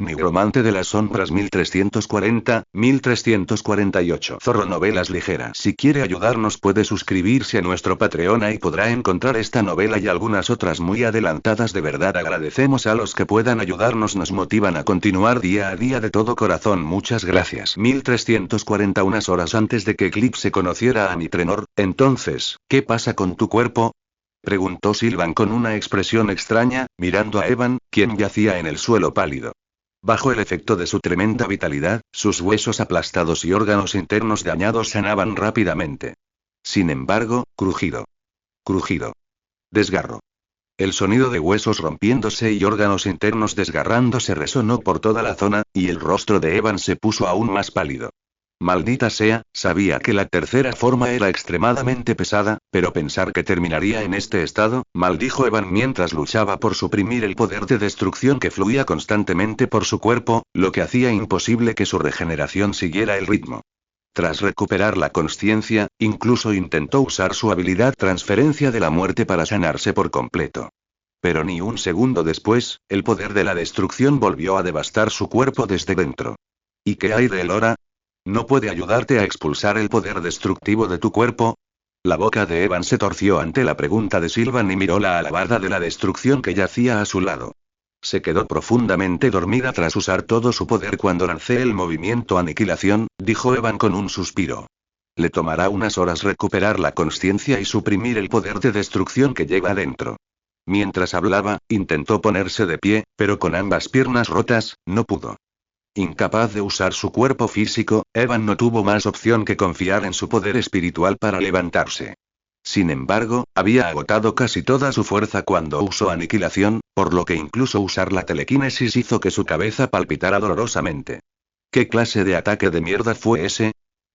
Nigromante de las sombras 1340-1348. Zorro Novelas Ligeras. Si quiere ayudarnos puede suscribirse a nuestro Patreon y podrá encontrar esta novela y algunas otras muy adelantadas. De verdad agradecemos a los que puedan ayudarnos, nos motivan a continuar día a día de todo corazón. Muchas gracias. 1340. Unas horas antes de que Eclipse conociera a Nitrenor. Entonces, ¿qué pasa con tu cuerpo?, preguntó Sylvan con una expresión extraña, mirando a Evan, quien yacía en el suelo pálido. Bajo el efecto de su tremenda vitalidad, sus huesos aplastados y órganos internos dañados sanaban rápidamente. Sin embargo, crujido. Crujido. Desgarro. El sonido de huesos rompiéndose y órganos internos desgarrándose resonó por toda la zona, y el rostro de Evan se puso aún más pálido. Maldita sea, sabía que la tercera forma era extremadamente pesada, pero pensar que terminaría en este estado, maldijo Evan mientras luchaba por suprimir el poder de destrucción que fluía constantemente por su cuerpo, lo que hacía imposible que su regeneración siguiera el ritmo. Tras recuperar la consciencia, incluso intentó usar su habilidad Transferencia de la Muerte para sanarse por completo. Pero ni un segundo después, el poder de la destrucción volvió a devastar su cuerpo desde dentro. ¿Y qué hay de Elora? ¿No puede ayudarte a expulsar el poder destructivo de tu cuerpo? La boca de Evan se torció ante la pregunta de Sylvan y miró la alabarda de la destrucción que yacía a su lado. Se quedó profundamente dormida tras usar todo su poder cuando lancé el movimiento Aniquilación, dijo Evan con un suspiro. Le tomará unas horas recuperar la consciencia y suprimir el poder de destrucción que lleva dentro. Mientras hablaba, intentó ponerse de pie, pero con ambas piernas rotas, no pudo. Incapaz de usar su cuerpo físico, Evan no tuvo más opción que confiar en su poder espiritual para levantarse. Sin embargo, había agotado casi toda su fuerza cuando usó Aniquilación, por lo que incluso usar la telequinesis hizo que su cabeza palpitara dolorosamente. ¿Qué clase de ataque de mierda fue ese?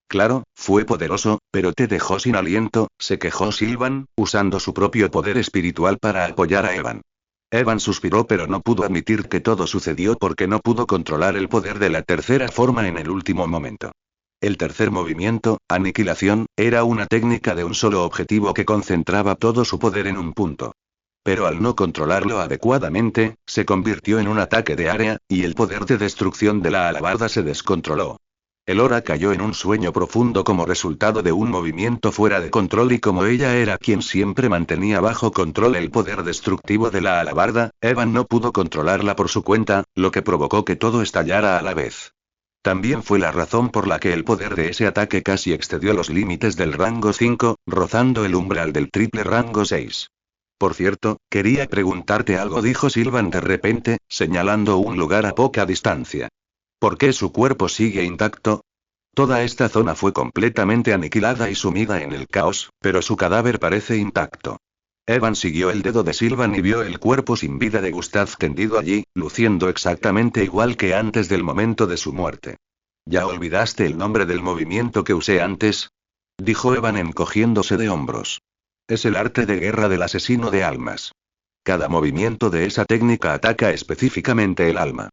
Claro, fue poderoso, pero te dejó sin aliento, se quejó Sylvan, usando su propio poder espiritual para apoyar a Evan. Evan suspiró pero no pudo admitir que todo sucedió porque no pudo controlar el poder de la tercera forma en el último momento. El tercer movimiento, Aniquilación, era una técnica de un solo objetivo que concentraba todo su poder en un punto. Pero al no controlarlo adecuadamente, se convirtió en un ataque de área, y el poder de destrucción de la alabarda se descontroló. Elora cayó en un sueño profundo como resultado de un movimiento fuera de control y como ella era quien siempre mantenía bajo control el poder destructivo de la alabarda, Evan no pudo controlarla por su cuenta, lo que provocó que todo estallara a la vez. También fue la razón por la que el poder de ese ataque casi excedió los límites del rango 5, rozando el umbral del triple rango 6. Por cierto, quería preguntarte algo, dijo Sylvan de repente, señalando un lugar a poca distancia. ¿Por qué su cuerpo sigue intacto? Toda esta zona fue completamente aniquilada y sumida en el caos, pero su cadáver parece intacto. Evan siguió el dedo de Sylvan y vio el cuerpo sin vida de Gustav tendido allí, luciendo exactamente igual que antes del momento de su muerte. ¿Ya olvidaste el nombre del movimiento que usé antes?, dijo Evan encogiéndose de hombros. Es el arte de guerra del asesino de almas. Cada movimiento de esa técnica ataca específicamente el alma.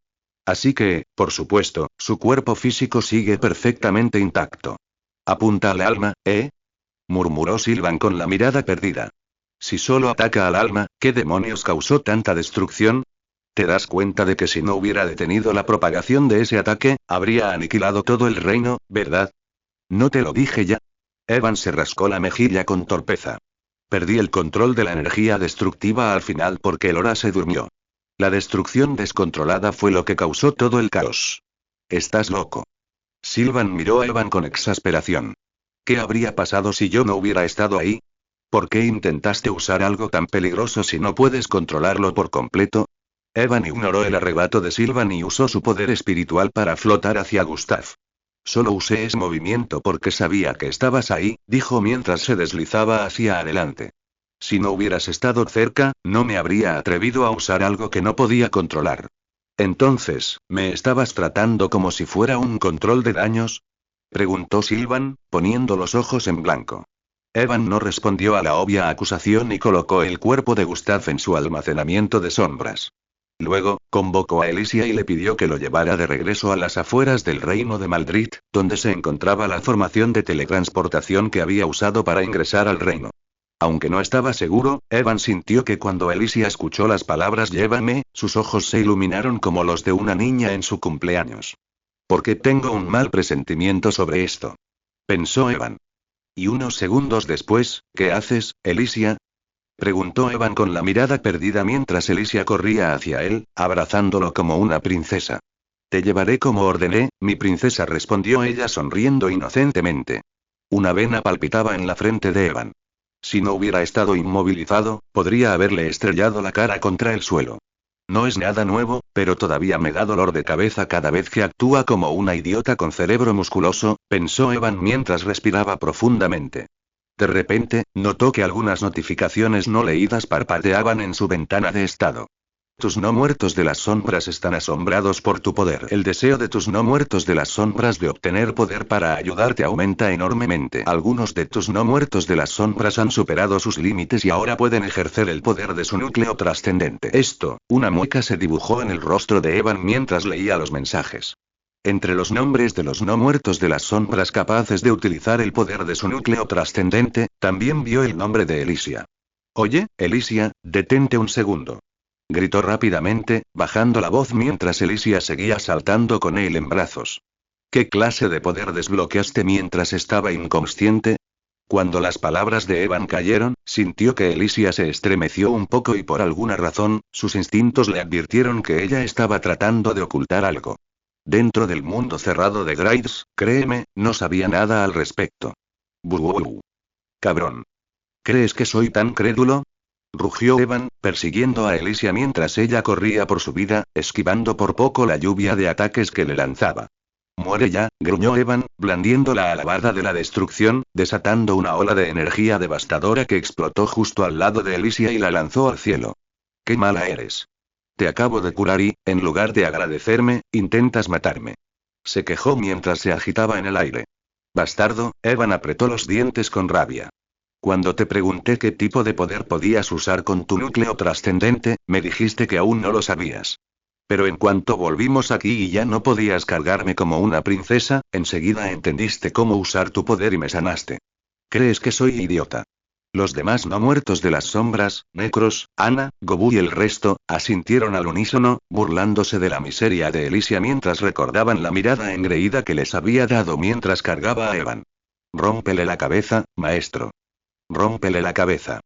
Así que, por supuesto, su cuerpo físico sigue perfectamente intacto. Apunta al alma, ¿eh? Murmuró Sylvan con la mirada perdida. Si solo ataca al alma, ¿qué demonios causó tanta destrucción? Te das cuenta de que si no hubiera detenido la propagación de ese ataque, habría aniquilado todo el reino, ¿verdad? ¿No te lo dije ya? Evan se rascó la mejilla con torpeza. Perdí el control de la energía destructiva al final porque Elora se durmió. La destrucción descontrolada fue lo que causó todo el caos. ¿Estás loco? Sylvan miró a Evan con exasperación. ¿Qué habría pasado si yo no hubiera estado ahí? ¿Por qué intentaste usar algo tan peligroso si no puedes controlarlo por completo? Evan ignoró el arrebato de Sylvan y usó su poder espiritual para flotar hacia Gustav. Solo usé ese movimiento porque sabía que estabas ahí, dijo mientras se deslizaba hacia adelante. Si no hubieras estado cerca, no me habría atrevido a usar algo que no podía controlar. Entonces, ¿me estabas tratando como si fuera un control de daños?, preguntó Sylvan, poniendo los ojos en blanco. Evan no respondió a la obvia acusación y colocó el cuerpo de Gustav en su almacenamiento de sombras. Luego, convocó a Elysia y le pidió que lo llevara de regreso a las afueras del reino de Maldrit, donde se encontraba la formación de teletransportación que había usado para ingresar al reino. Aunque no estaba seguro, Evan sintió que cuando Elysia escuchó las palabras llévame, sus ojos se iluminaron como los de una niña en su cumpleaños. ¿Por qué tengo un mal presentimiento sobre esto?, pensó Evan. Y unos segundos después, ¿qué haces, Elysia?, preguntó Evan con la mirada perdida mientras Elysia corría hacia él, abrazándolo como una princesa. Te llevaré como ordené, mi princesa, respondió ella sonriendo inocentemente. Una vena palpitaba en la frente de Evan. Si no hubiera estado inmovilizado, podría haberle estrellado la cara contra el suelo. No es nada nuevo, pero todavía me da dolor de cabeza cada vez que actúa como una idiota con cerebro musculoso, pensó Evan mientras respiraba profundamente. De repente, notó que algunas notificaciones no leídas parpadeaban en su ventana de estado. Tus no muertos de las sombras están asombrados por tu poder. El deseo de tus no muertos de las sombras de obtener poder para ayudarte aumenta enormemente. Algunos de tus no muertos de las sombras han superado sus límites y ahora pueden ejercer el poder de su núcleo trascendente. Una mueca se dibujó en el rostro de Evan mientras leía los mensajes. Entre los nombres de los no muertos de las sombras capaces de utilizar el poder de su núcleo trascendente, también vio el nombre de Elysia. Oye, Elysia, detente un segundo. Gritó rápidamente, bajando la voz mientras Elysia seguía saltando con él en brazos. ¿Qué clase de poder desbloqueaste mientras estaba inconsciente? Cuando las palabras de Evan cayeron, sintió que Elysia se estremeció un poco y por alguna razón, sus instintos le advirtieron que ella estaba tratando de ocultar algo. Dentro del mundo cerrado de Grades, créeme, no sabía nada al respecto. Buh. Cabrón. ¿Crees que soy tan crédulo?, rugió Evan, persiguiendo a Elysia mientras ella corría por su vida, esquivando por poco la lluvia de ataques que le lanzaba. Muere ya, gruñó Evan, blandiendo la alabarda de la destrucción, desatando una ola de energía devastadora que explotó justo al lado de Elysia y la lanzó al cielo. ¡Qué mala eres! Te acabo de curar y, en lugar de agradecerme, intentas matarme. Se quejó mientras se agitaba en el aire. Bastardo, Evan apretó los dientes con rabia. Cuando te pregunté qué tipo de poder podías usar con tu núcleo trascendente, me dijiste que aún no lo sabías. Pero en cuanto volvimos aquí y ya no podías cargarme como una princesa, enseguida entendiste cómo usar tu poder y me sanaste. ¿Crees que soy idiota? Los demás no muertos de las sombras, Necros, Ana, Gobu y el resto, asintieron al unísono, burlándose de la miseria de Elysia mientras recordaban la mirada engreída que les había dado mientras cargaba a Evan. Rómpele la cabeza, maestro. Rómpele la cabeza.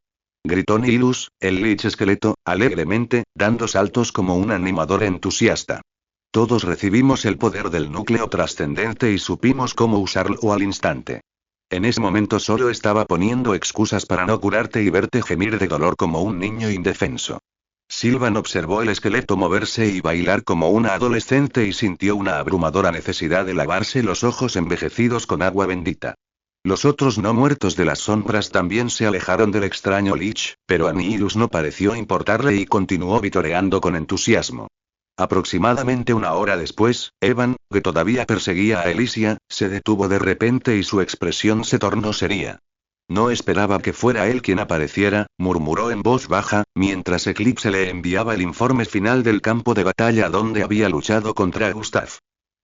Gritó Nihilus, el Lich esqueleto, alegremente, dando saltos como un animador entusiasta. Todos recibimos el poder del núcleo trascendente y supimos cómo usarlo al instante. En ese momento solo estaba poniendo excusas para no curarte y verte gemir de dolor como un niño indefenso. Sylvan observó el esqueleto moverse y bailar como una adolescente y sintió una abrumadora necesidad de lavarse los ojos envejecidos con agua bendita. Los otros no muertos de las sombras también se alejaron del extraño Lich, pero a Nihilus no pareció importarle y continuó vitoreando con entusiasmo. Aproximadamente una hora después, Evan, que todavía perseguía a Elysia, se detuvo de repente y su expresión se tornó seria. No esperaba que fuera él quien apareciera, murmuró en voz baja, mientras Eclipse le enviaba el informe final del campo de batalla donde había luchado contra Gustav.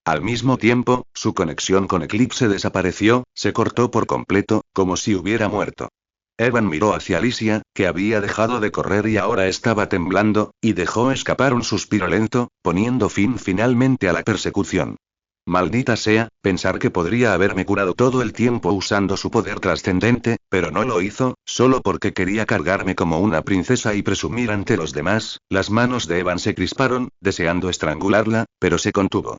Al mismo tiempo, su conexión con Eclipse desapareció, se cortó por completo, como si hubiera muerto. Evan miró hacia Elysia, que había dejado de correr y ahora estaba temblando, y dejó escapar un suspiro lento, poniendo fin finalmente a la persecución. Maldita sea, pensar que podría haberme curado todo el tiempo usando su poder trascendente, pero no lo hizo, solo porque quería cargarme como una princesa y presumir ante los demás. Las manos de Evan se crisparon, deseando estrangularla, pero se contuvo.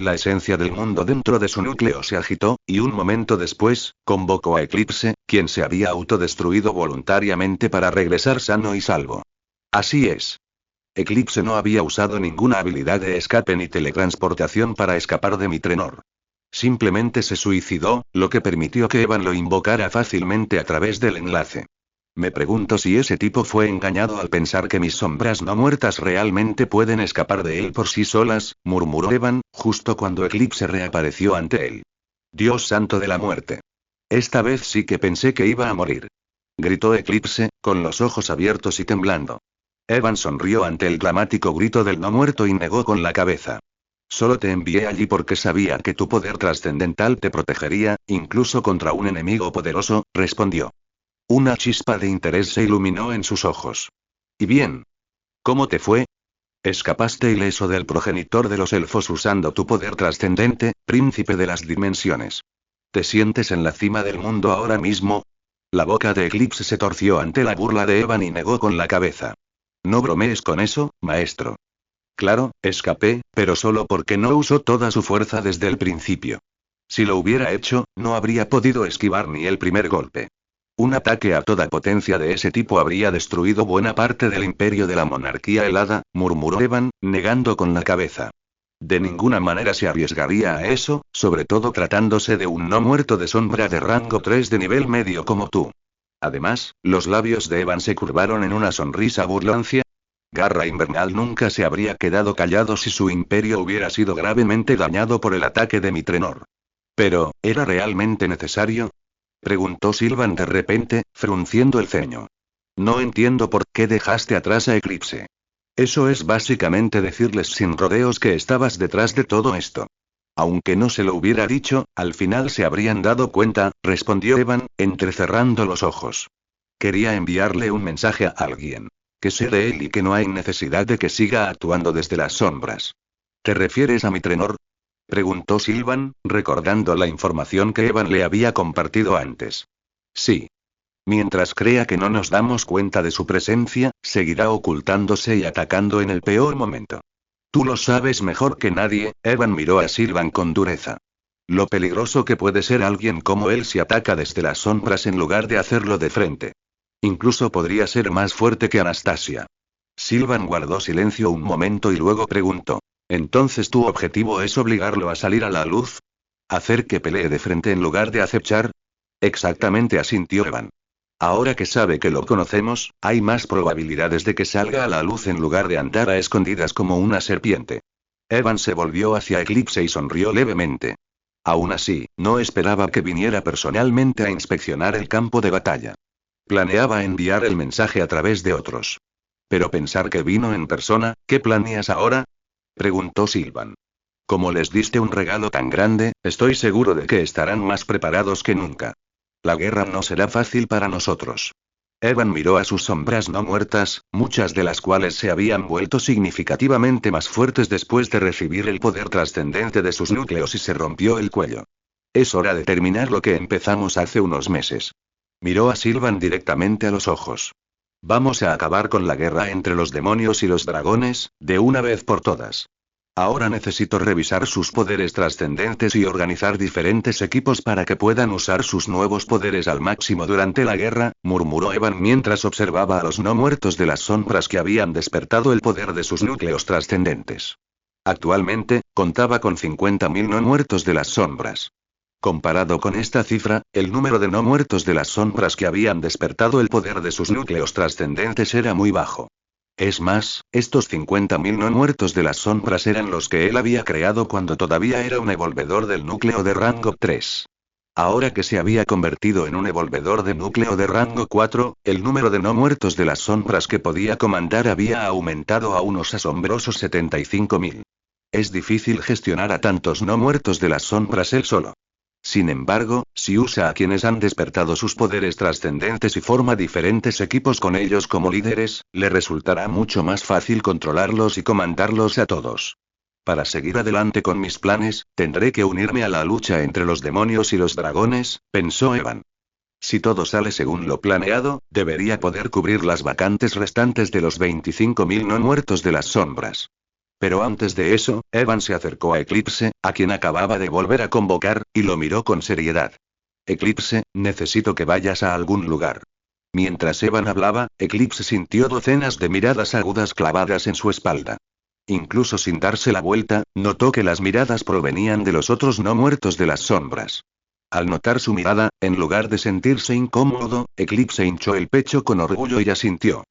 La esencia del mundo dentro de su núcleo se agitó, y un momento después, convocó a Eclipse, quien se había autodestruido voluntariamente para regresar sano y salvo. Así es. Eclipse no había usado ninguna habilidad de escape ni teletransportación para escapar de Mitrenor. Simplemente se suicidó, lo que permitió que Evan lo invocara fácilmente a través del enlace. Me pregunto si ese tipo fue engañado al pensar que mis sombras no muertas realmente pueden escapar de él por sí solas, murmuró Evan, justo cuando Eclipse reapareció ante él. Dios santo de la muerte. Esta vez sí que pensé que iba a morir. Gritó Eclipse, con los ojos abiertos y temblando. Evan sonrió ante el dramático grito del no muerto y negó con la cabeza. Solo te envié allí porque sabía que tu poder trascendental te protegería, incluso contra un enemigo poderoso, respondió. Una chispa de interés se iluminó en sus ojos. ¿Y bien? ¿Cómo te fue? Escapaste ileso del progenitor de los elfos usando tu poder trascendente, príncipe de las dimensiones. ¿Te sientes en la cima del mundo ahora mismo? La boca de Eclipse se torció ante la burla de Evan y negó con la cabeza. No bromees con eso, maestro. Claro, escapé, pero solo porque no usó toda su fuerza desde el principio. Si lo hubiera hecho, no habría podido esquivar ni el primer golpe. Un ataque a toda potencia de ese tipo habría destruido buena parte del imperio de la monarquía helada, murmuró Evan, negando con la cabeza. De ninguna manera se arriesgaría a eso, sobre todo tratándose de un no muerto de sombra de rango 3 de nivel medio como tú. Además, los labios de Evan se curvaron en una sonrisa burlancia. Garra Invernal nunca se habría quedado callado si su imperio hubiera sido gravemente dañado por el ataque de Mitrenor. Pero, ¿era realmente necesario? Preguntó Sylvan de repente, frunciendo el ceño. No entiendo por qué dejaste atrás a Eclipse. Eso es básicamente decirles sin rodeos que estabas detrás de todo esto. Aunque no se lo hubiera dicho, al final se habrían dado cuenta, respondió Evan, entrecerrando los ojos. Quería enviarle un mensaje a alguien. Que sé de él y que no hay necesidad de que siga actuando desde las sombras. ¿Te refieres a Mitrenor? Preguntó Sylvan, recordando la información que Evan le había compartido antes. Sí. Mientras crea que no nos damos cuenta de su presencia, seguirá ocultándose y atacando en el peor momento. Tú lo sabes mejor que nadie, Evan miró a Sylvan con dureza. Lo peligroso que puede ser alguien como él si ataca desde las sombras en lugar de hacerlo de frente. Incluso podría ser más fuerte que Anastasia. Sylvan guardó silencio un momento y luego preguntó. ¿Entonces tu objetivo es obligarlo a salir a la luz? ¿Hacer que pelee de frente en lugar de acechar? Exactamente, asintió Evan. Ahora que sabe que lo conocemos, hay más probabilidades de que salga a la luz en lugar de andar a escondidas como una serpiente. Evan se volvió hacia Eclipse y sonrió levemente. Aún así, no esperaba que viniera personalmente a inspeccionar el campo de batalla. Planeaba enviar el mensaje a través de otros. Pero pensar que vino en persona, ¿qué planeas ahora? Preguntó Sylvan. Como les diste un regalo tan grande, estoy seguro de que estarán más preparados que nunca. La guerra no será fácil para nosotros. Evan miró a sus sombras no muertas, muchas de las cuales se habían vuelto significativamente más fuertes después de recibir el poder trascendente de sus núcleos y se rompió el cuello. Es hora de terminar lo que empezamos hace unos meses. Miró a Sylvan directamente a los ojos. Vamos a acabar con la guerra entre los demonios y los dragones, de una vez por todas. Ahora necesito revisar sus poderes trascendentes y organizar diferentes equipos para que puedan usar sus nuevos poderes al máximo durante la guerra, murmuró Evan mientras observaba a los no muertos de las sombras que habían despertado el poder de sus núcleos trascendentes. Actualmente, contaba con 50.000 no muertos de las sombras. Comparado con esta cifra, el número de no muertos de las sombras que habían despertado el poder de sus núcleos trascendentes era muy bajo. Es más, estos 50.000 no muertos de las sombras eran los que él había creado cuando todavía era un evolvedor del núcleo de rango 3. Ahora que se había convertido en un evolvedor de núcleo de rango 4, el número de no muertos de las sombras que podía comandar había aumentado a unos asombrosos 75.000. Es difícil gestionar a tantos no muertos de las sombras él solo. Sin embargo, si usa a quienes han despertado sus poderes trascendentes y forma diferentes equipos con ellos como líderes, le resultará mucho más fácil controlarlos y comandarlos a todos. Para seguir adelante con mis planes, tendré que unirme a la lucha entre los demonios y los dragones, pensó Evan. Si todo sale según lo planeado, debería poder cubrir las vacantes restantes de los 25.000 no muertos de las sombras. Pero antes de eso, Evan se acercó a Eclipse, a quien acababa de volver a convocar, y lo miró con seriedad. Eclipse, necesito que vayas a algún lugar. Mientras Evan hablaba, Eclipse sintió docenas de miradas agudas clavadas en su espalda. Incluso sin darse la vuelta, notó que las miradas provenían de los otros no muertos de las sombras. Al notar su mirada, en lugar de sentirse incómodo, Eclipse hinchó el pecho con orgullo y asintió.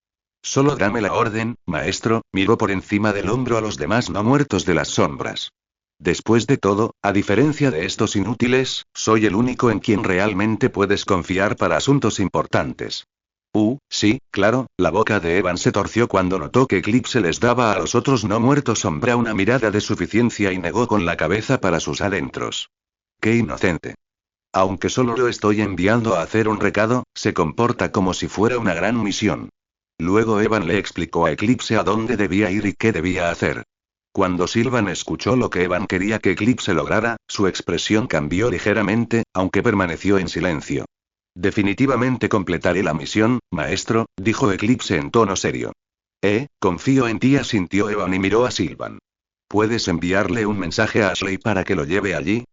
Solo dame la orden, maestro, miró por encima del hombro a los demás no muertos de las sombras. Después de todo, a diferencia de estos inútiles, soy el único en quien realmente puedes confiar para asuntos importantes. Sí, claro, la boca de Evan se torció cuando notó que Eclipse les daba a los otros no muertos sombra una mirada de suficiencia y negó con la cabeza para sus adentros. ¡Qué inocente! Aunque solo lo estoy enviando a hacer un recado, se comporta como si fuera una gran misión. Luego Evan le explicó a Eclipse a dónde debía ir y qué debía hacer. Cuando Sylvan escuchó lo que Evan quería que Eclipse lograra, su expresión cambió ligeramente, aunque permaneció en silencio. Definitivamente completaré la misión, maestro, dijo Eclipse en tono serio. Confío en ti, asintió Evan y miró a Sylvan. ¿Puedes enviarle un mensaje a Ashley para que lo lleve allí?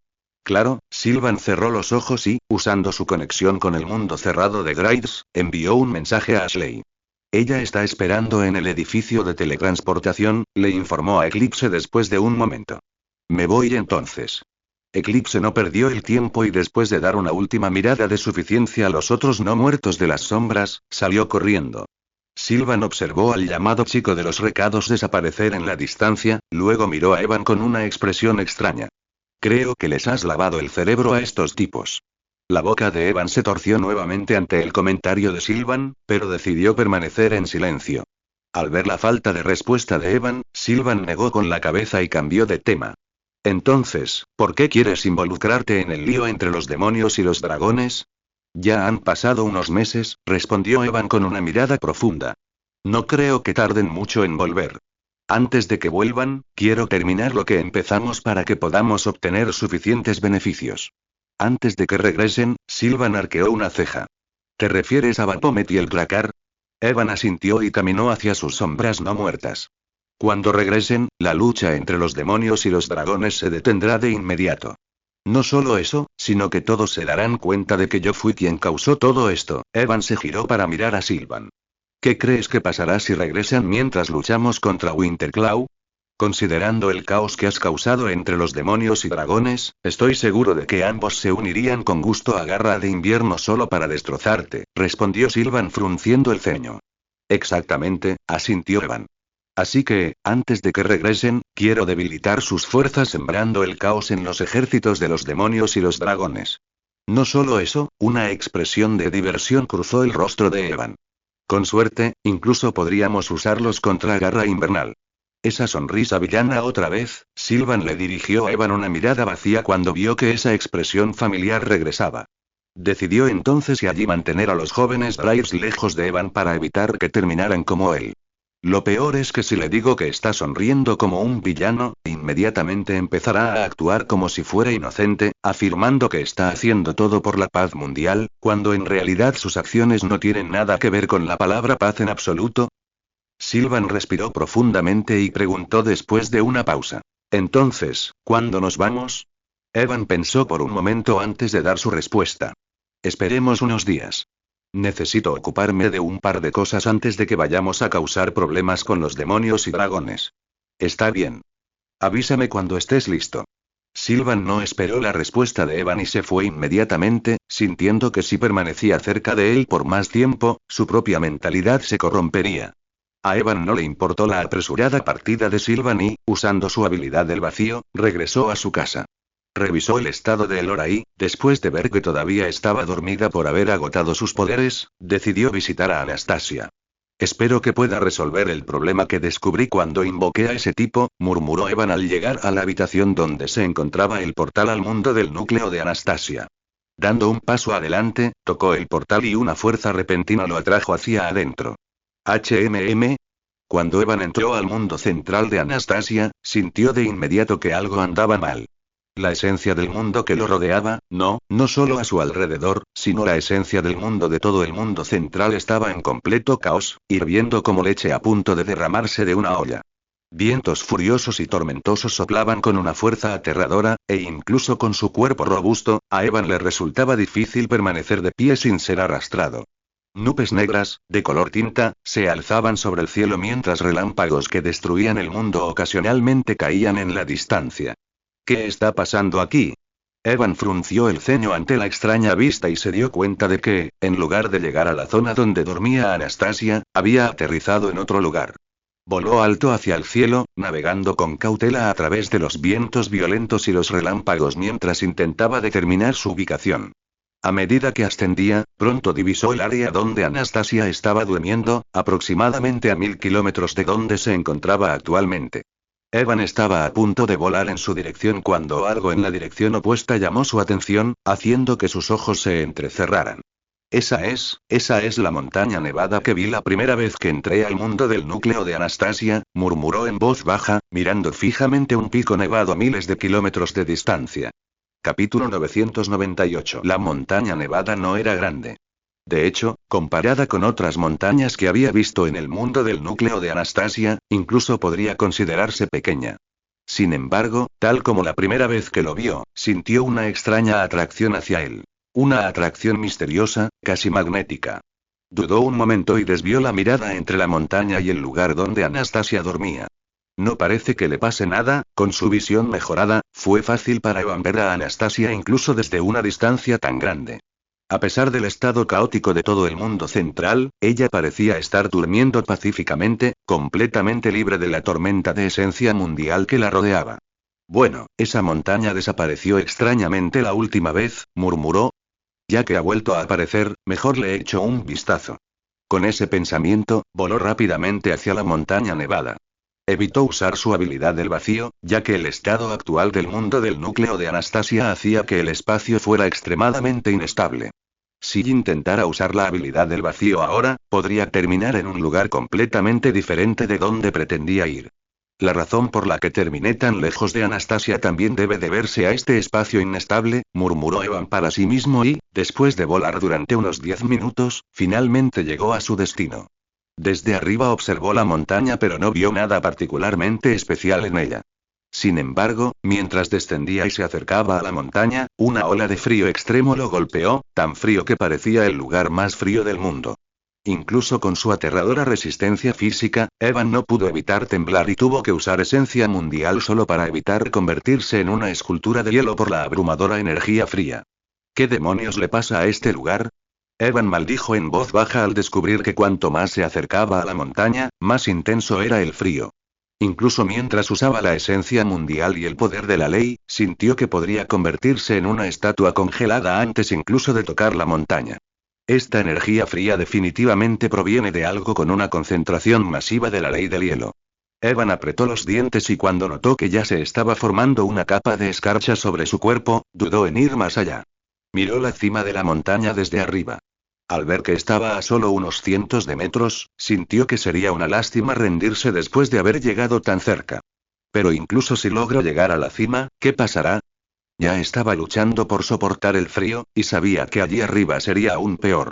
Claro, Sylvan cerró los ojos y, usando su conexión con el mundo cerrado de Grides, envió un mensaje a Ashley. Ella está esperando en el edificio de teletransportación, le informó a Eclipse después de un momento. Me voy entonces. Eclipse no perdió el tiempo y después de dar una última mirada de suficiencia a los otros no muertos de las sombras, salió corriendo. Sylvan observó al llamado chico de los recados desaparecer en la distancia, luego miró a Evan con una expresión extraña. Creo que les has lavado el cerebro a estos tipos. La boca de Evan se torció nuevamente ante el comentario de Sylvan, pero decidió permanecer en silencio. Al ver la falta de respuesta de Evan, Sylvan negó con la cabeza y cambió de tema. Entonces, ¿por qué quieres involucrarte en el lío entre los demonios y los dragones? Ya han pasado unos meses, respondió Evan con una mirada profunda. No creo que tarden mucho en volver. Antes de que vuelvan, quiero terminar lo que empezamos para que podamos obtener suficientes beneficios. Antes de que regresen, Sylvan arqueó una ceja. ¿Te refieres a Baphomet y el Drakkar? Evan asintió y caminó hacia sus sombras no muertas. Cuando regresen, la lucha entre los demonios y los dragones se detendrá de inmediato. No solo eso, sino que todos se darán cuenta de que yo fui quien causó todo esto. Evan se giró para mirar a Sylvan. ¿Qué crees que pasará si regresan mientras luchamos contra Winterclaw? Considerando el caos que has causado entre los demonios y dragones, estoy seguro de que ambos se unirían con gusto a Garra de Invierno solo para destrozarte, respondió Sylvan frunciendo el ceño. Exactamente, asintió Evan. Así que, antes de que regresen, quiero debilitar sus fuerzas sembrando el caos en los ejércitos de los demonios y los dragones. No solo eso, una expresión de diversión cruzó el rostro de Evan. Con suerte, incluso podríamos usarlos contra Garra Invernal. Esa sonrisa villana otra vez, Sylvan le dirigió a Evan una mirada vacía cuando vio que esa expresión familiar regresaba. Decidió entonces y allí mantener a los jóvenes Dryers lejos de Evan para evitar que terminaran como él. Lo peor es que si le digo que está sonriendo como un villano, inmediatamente empezará a actuar como si fuera inocente, afirmando que está haciendo todo por la paz mundial, cuando en realidad sus acciones no tienen nada que ver con la palabra paz en absoluto. Sylvan respiró profundamente y preguntó después de una pausa. Entonces, ¿cuándo nos vamos? Evan pensó por un momento antes de dar su respuesta. Esperemos unos días. Necesito ocuparme de un par de cosas antes de que vayamos a causar problemas con los demonios y dragones. Está bien. Avísame cuando estés listo. Sylvan no esperó la respuesta de Evan y se fue inmediatamente, sintiendo que si permanecía cerca de él por más tiempo, su propia mentalidad se corrompería. A Evan no le importó la apresurada partida de Sylvan y, usando su habilidad del vacío, regresó a su casa. Revisó el estado de Elora y, después de ver que todavía estaba dormida por haber agotado sus poderes, decidió visitar a Anastasia. Espero que pueda resolver el problema que descubrí cuando invoqué a ese tipo, murmuró Evan al llegar a la habitación donde se encontraba el portal al mundo del núcleo de Anastasia. Dando un paso adelante, tocó el portal y una fuerza repentina lo atrajo hacia adentro. Cuando Evan entró al mundo central de Anastasia, sintió de inmediato que algo andaba mal. La esencia del mundo que lo rodeaba, no solo a su alrededor, sino la esencia del mundo de todo el mundo central estaba en completo caos, hirviendo como leche a punto de derramarse de una olla. Vientos furiosos y tormentosos soplaban con una fuerza aterradora, e incluso con su cuerpo robusto, a Evan le resultaba difícil permanecer de pie sin ser arrastrado. Nubes negras, de color tinta, se alzaban sobre el cielo mientras relámpagos que destruían el mundo ocasionalmente caían en la distancia. ¿Qué está pasando aquí? Evan frunció el ceño ante la extraña vista y se dio cuenta de que, en lugar de llegar a la zona donde dormía Anastasia, había aterrizado en otro lugar. Voló alto hacia el cielo, navegando con cautela a través de los vientos violentos y los relámpagos mientras intentaba determinar su ubicación. A medida que ascendía, pronto divisó el área donde Anastasia estaba durmiendo, aproximadamente a 1000 kilómetros de donde se encontraba actualmente. Evan estaba a punto de volar en su dirección cuando algo en la dirección opuesta llamó su atención, haciendo que sus ojos se entrecerraran. Esa es la montaña nevada que vi la primera vez que entré al mundo del núcleo de Anastasia, murmuró en voz baja, mirando fijamente un pico nevado a miles de kilómetros de distancia. Capítulo 998. La montaña nevada no era grande. De hecho, comparada con otras montañas que había visto en el mundo del núcleo de Anastasia, incluso podría considerarse pequeña. Sin embargo, tal como la primera vez que lo vio, sintió una extraña atracción hacia él. Una atracción misteriosa, casi magnética. Dudó un momento y desvió la mirada entre la montaña y el lugar donde Anastasia dormía. No parece que le pase nada, con su visión mejorada, fue fácil para Evan ver a Anastasia incluso desde una distancia tan grande. A pesar del estado caótico de todo el mundo central, ella parecía estar durmiendo pacíficamente, completamente libre de la tormenta de esencia mundial que la rodeaba. Bueno, esa montaña desapareció extrañamente la última vez, murmuró. Ya que ha vuelto a aparecer, mejor le echo un vistazo. Con ese pensamiento, voló rápidamente hacia la montaña nevada. Evitó usar su habilidad del vacío, ya que el estado actual del mundo del núcleo de Anastasia hacía que el espacio fuera extremadamente inestable. Si intentara usar la habilidad del vacío ahora, podría terminar en un lugar completamente diferente de donde pretendía ir. La razón por la que terminé tan lejos de Anastasia también debe deberse a este espacio inestable, murmuró Evan para sí mismo y, después de volar durante unos 10 minutos, finalmente llegó a su destino. Desde arriba observó la montaña pero no vio nada particularmente especial en ella. Sin embargo, mientras descendía y se acercaba a la montaña, una ola de frío extremo lo golpeó, tan frío que parecía el lugar más frío del mundo. Incluso con su aterradora resistencia física, Evan no pudo evitar temblar y tuvo que usar esencia mundial solo para evitar convertirse en una escultura de hielo por la abrumadora energía fría. ¿Qué demonios le pasa a este lugar? Evan maldijo en voz baja al descubrir que cuanto más se acercaba a la montaña, más intenso era el frío. Incluso mientras usaba la esencia mundial y el poder de la ley, sintió que podría convertirse en una estatua congelada antes incluso de tocar la montaña. Esta energía fría definitivamente proviene de algo con una concentración masiva de la ley del hielo. Evan apretó los dientes y cuando notó que ya se estaba formando una capa de escarcha sobre su cuerpo, dudó en ir más allá. Miró la cima de la montaña desde arriba. Al ver que estaba a solo unos cientos de metros, sintió que sería una lástima rendirse después de haber llegado tan cerca. Pero incluso si logro llegar a la cima, ¿qué pasará? Ya estaba luchando por soportar el frío, y sabía que allí arriba sería aún peor.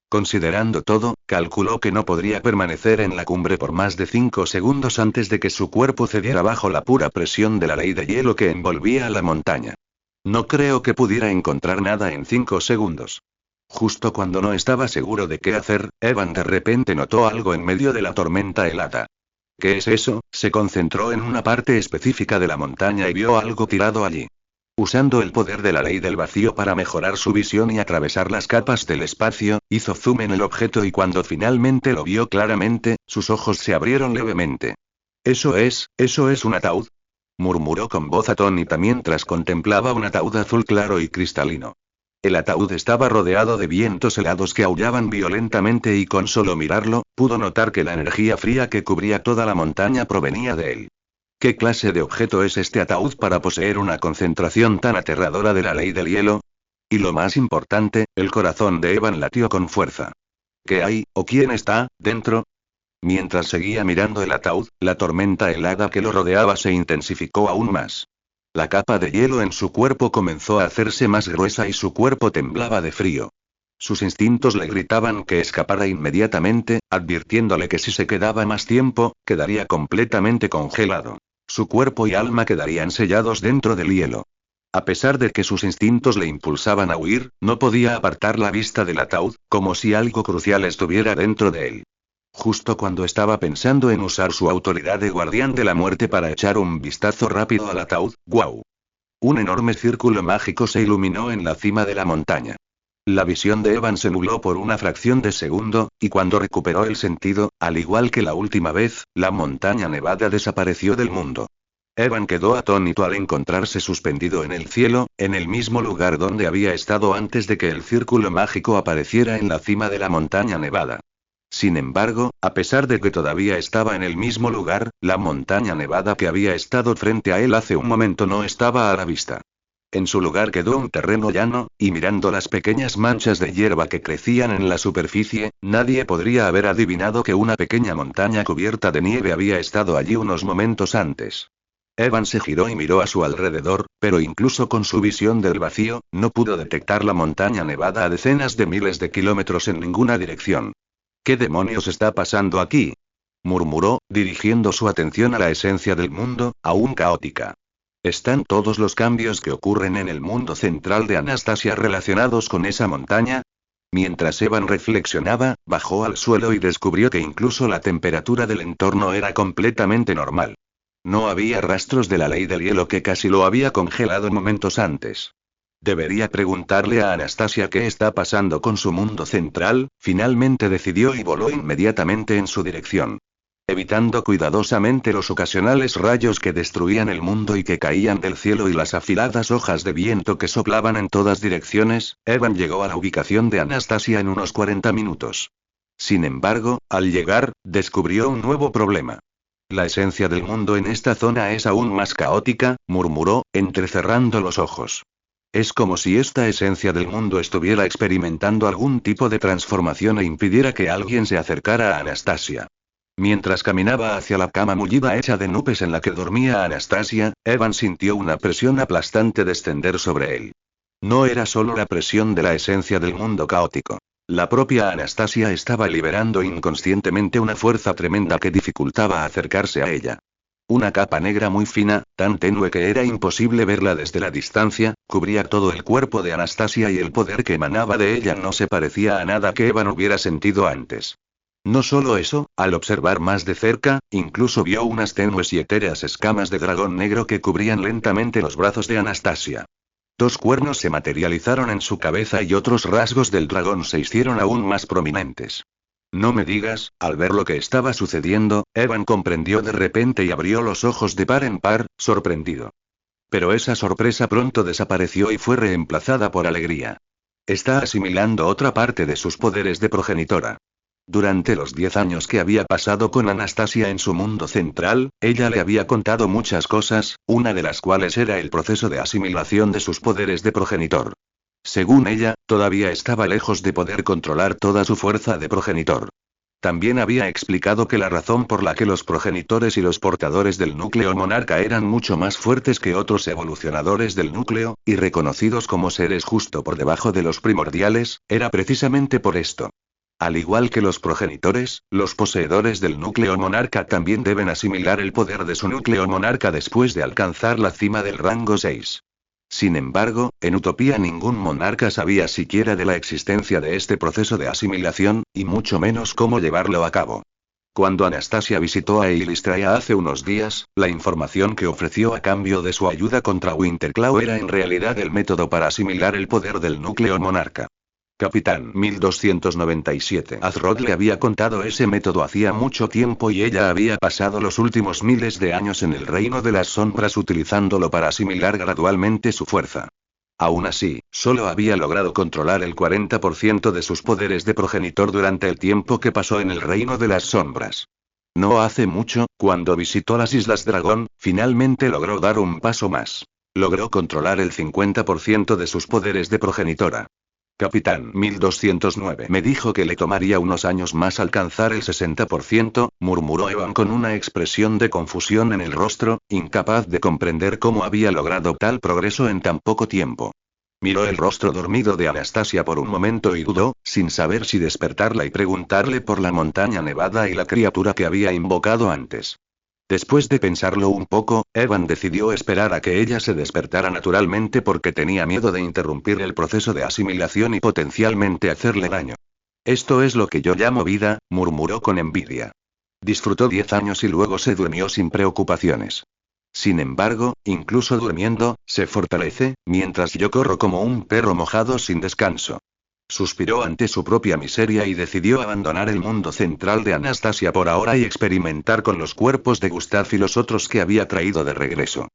Considerando todo, calculó que no podría permanecer en la cumbre por más de 5 segundos antes de que su cuerpo cediera bajo la pura presión de la ley de hielo que envolvía a la montaña. No creo que pudiera encontrar nada en 5 segundos. Justo cuando no estaba seguro de qué hacer, Evan de repente notó algo en medio de la tormenta helada. ¿Qué es eso? Se concentró en una parte específica de la montaña y vio algo tirado allí. Usando el poder de la ley del vacío para mejorar su visión y atravesar las capas del espacio, hizo zoom en el objeto y cuando finalmente lo vio claramente, sus ojos se abrieron levemente. Eso es un ataúd, murmuró con voz atónita mientras contemplaba un ataúd azul claro y cristalino. El ataúd estaba rodeado de vientos helados que aullaban violentamente y con solo mirarlo, pudo notar que la energía fría que cubría toda la montaña provenía de él. ¿Qué clase de objeto es este ataúd para poseer una concentración tan aterradora de la ley del hielo? Y lo más importante, el corazón de Evan latió con fuerza. ¿Qué hay, o quién está, dentro? Mientras seguía mirando el ataúd, la tormenta helada que lo rodeaba se intensificó aún más. La capa de hielo en su cuerpo comenzó a hacerse más gruesa y su cuerpo temblaba de frío. Sus instintos le gritaban que escapara inmediatamente, advirtiéndole que si se quedaba más tiempo, quedaría completamente congelado. Su cuerpo y alma quedarían sellados dentro del hielo. A pesar de que sus instintos le impulsaban a huir, no podía apartar la vista del ataúd, como si algo crucial estuviera dentro de él. Justo cuando estaba pensando en usar su autoridad de guardián de la muerte para echar un vistazo rápido al ataúd, ¡guau! Un enorme círculo mágico se iluminó en la cima de la montaña. La visión de Evan se nubló por una fracción de segundo, y cuando recuperó el sentido, al igual que la última vez, la montaña nevada desapareció del mundo. Evan quedó atónito al encontrarse suspendido en el cielo, en el mismo lugar donde había estado antes de que el círculo mágico apareciera en la cima de la montaña nevada. Sin embargo, a pesar de que todavía estaba en el mismo lugar, la montaña nevada que había estado frente a él hace un momento no estaba a la vista. En su lugar quedó un terreno llano, y mirando las pequeñas manchas de hierba que crecían en la superficie, nadie podría haber adivinado que una pequeña montaña cubierta de nieve había estado allí unos momentos antes. Evan se giró y miró a su alrededor, pero incluso con su visión del vacío, no pudo detectar la montaña nevada a decenas de miles de kilómetros en ninguna dirección. ¿Qué demonios está pasando aquí?, murmuró, dirigiendo su atención a la esencia del mundo, aún caótica. ¿Están todos los cambios que ocurren en el mundo central de Anastasia relacionados con esa montaña? Mientras Evan reflexionaba, bajó al suelo y descubrió que incluso la temperatura del entorno era completamente normal. No había rastros de la ley del hielo que casi lo había congelado momentos antes. Debería preguntarle a Anastasia qué está pasando con su mundo central, finalmente decidió y voló inmediatamente en su dirección. Evitando cuidadosamente los ocasionales rayos que destruían el mundo y que caían del cielo y las afiladas hojas de viento que soplaban en todas direcciones, Evan llegó a la ubicación de Anastasia en unos 40 minutos. Sin embargo, al llegar, descubrió un nuevo problema. La esencia del mundo en esta zona es aún más caótica, murmuró, entrecerrando los ojos. Es como si esta esencia del mundo estuviera experimentando algún tipo de transformación e impidiera que alguien se acercara a Anastasia. Mientras caminaba hacia la cama mullida hecha de nubes en la que dormía Anastasia, Evan sintió una presión aplastante descender sobre él. No era solo la presión de la esencia del mundo caótico. La propia Anastasia estaba liberando inconscientemente una fuerza tremenda que dificultaba acercarse a ella. Una capa negra muy fina, tan tenue que era imposible verla desde la distancia, cubría todo el cuerpo de Anastasia y el poder que emanaba de ella no se parecía a nada que Evan hubiera sentido antes. No solo eso, al observar más de cerca, incluso vio unas tenues y etéreas escamas de dragón negro que cubrían lentamente los brazos de Anastasia. 2 cuernos se materializaron en su cabeza y otros rasgos del dragón se hicieron aún más prominentes. No me digas, al ver lo que estaba sucediendo, Evan comprendió de repente y abrió los ojos de par en par, sorprendido. Pero esa sorpresa pronto desapareció y fue reemplazada por alegría. Está asimilando otra parte de sus poderes de progenitora. Durante los 10 años que había pasado con Anastasia en su mundo central, ella le había contado muchas cosas, una de las cuales era el proceso de asimilación de sus poderes de progenitor. Según ella, todavía estaba lejos de poder controlar toda su fuerza de progenitor. También había explicado que la razón por la que los progenitores y los portadores del núcleo monarca eran mucho más fuertes que otros evolucionadores del núcleo, y reconocidos como seres justo por debajo de los primordiales, era precisamente por esto. Al igual que los progenitores, los poseedores del núcleo monarca también deben asimilar el poder de su núcleo monarca después de alcanzar la cima del rango 6. Sin embargo, en Utopía ningún monarca sabía siquiera de la existencia de este proceso de asimilación, y mucho menos cómo llevarlo a cabo. Cuando Anastasia visitó a Ilistraea hace unos días, la información que ofreció a cambio de su ayuda contra Winterclaw era en realidad el método para asimilar el poder del núcleo monarca. Capitán 1297. Azrod le había contado ese método hacía mucho tiempo y ella había pasado los últimos miles de años en el reino de las sombras utilizándolo para asimilar gradualmente su fuerza. Aún así, solo había logrado controlar el 40% de sus poderes de progenitor durante el tiempo que pasó en el reino de las sombras. No hace mucho, cuando visitó las Islas Dragón, finalmente logró dar un paso más. Logró controlar el 50% de sus poderes de progenitora. Capitán 1209 me dijo que le tomaría unos años más alcanzar el 60%, murmuró Evan con una expresión de confusión en el rostro, incapaz de comprender cómo había logrado tal progreso en tan poco tiempo. Miró el rostro dormido de Anastasia por un momento y dudó, sin saber si despertarla y preguntarle por la montaña nevada y la criatura que había invocado antes. Después de pensarlo un poco, Evan decidió esperar a que ella se despertara naturalmente porque tenía miedo de interrumpir el proceso de asimilación y potencialmente hacerle daño. Esto es lo que yo llamo vida, murmuró con envidia. Disfrutó 10 años y luego se durmió sin preocupaciones. Sin embargo, incluso durmiendo, se fortalece, mientras yo corro como un perro mojado sin descanso. Suspiró ante su propia miseria y decidió abandonar el mundo central de Anastasia por ahora y experimentar con los cuerpos de Gustav y los otros que había traído de regreso.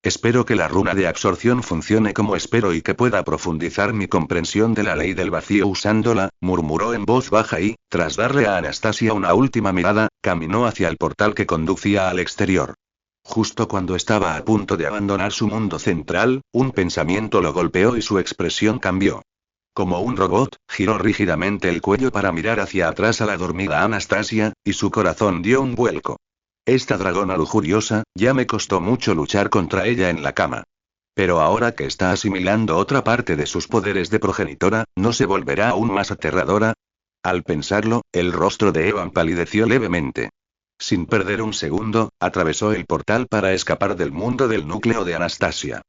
Espero que la runa de absorción funcione como espero y que pueda profundizar mi comprensión de la ley del vacío usándola, murmuró en voz baja y, tras darle a Anastasia una última mirada, caminó hacia el portal que conducía al exterior. Justo cuando estaba a punto de abandonar su mundo central, un pensamiento lo golpeó y su expresión cambió. Como un robot, giró rígidamente el cuello para mirar hacia atrás a la dormida Anastasia, y su corazón dio un vuelco. Esta dragona lujuriosa, ya me costó mucho luchar contra ella en la cama. Pero ahora que está asimilando otra parte de sus poderes de progenitora, ¿no se volverá aún más aterradora? Al pensarlo, el rostro de Evan palideció levemente. Sin perder un segundo, atravesó el portal para escapar del mundo del núcleo de Anastasia.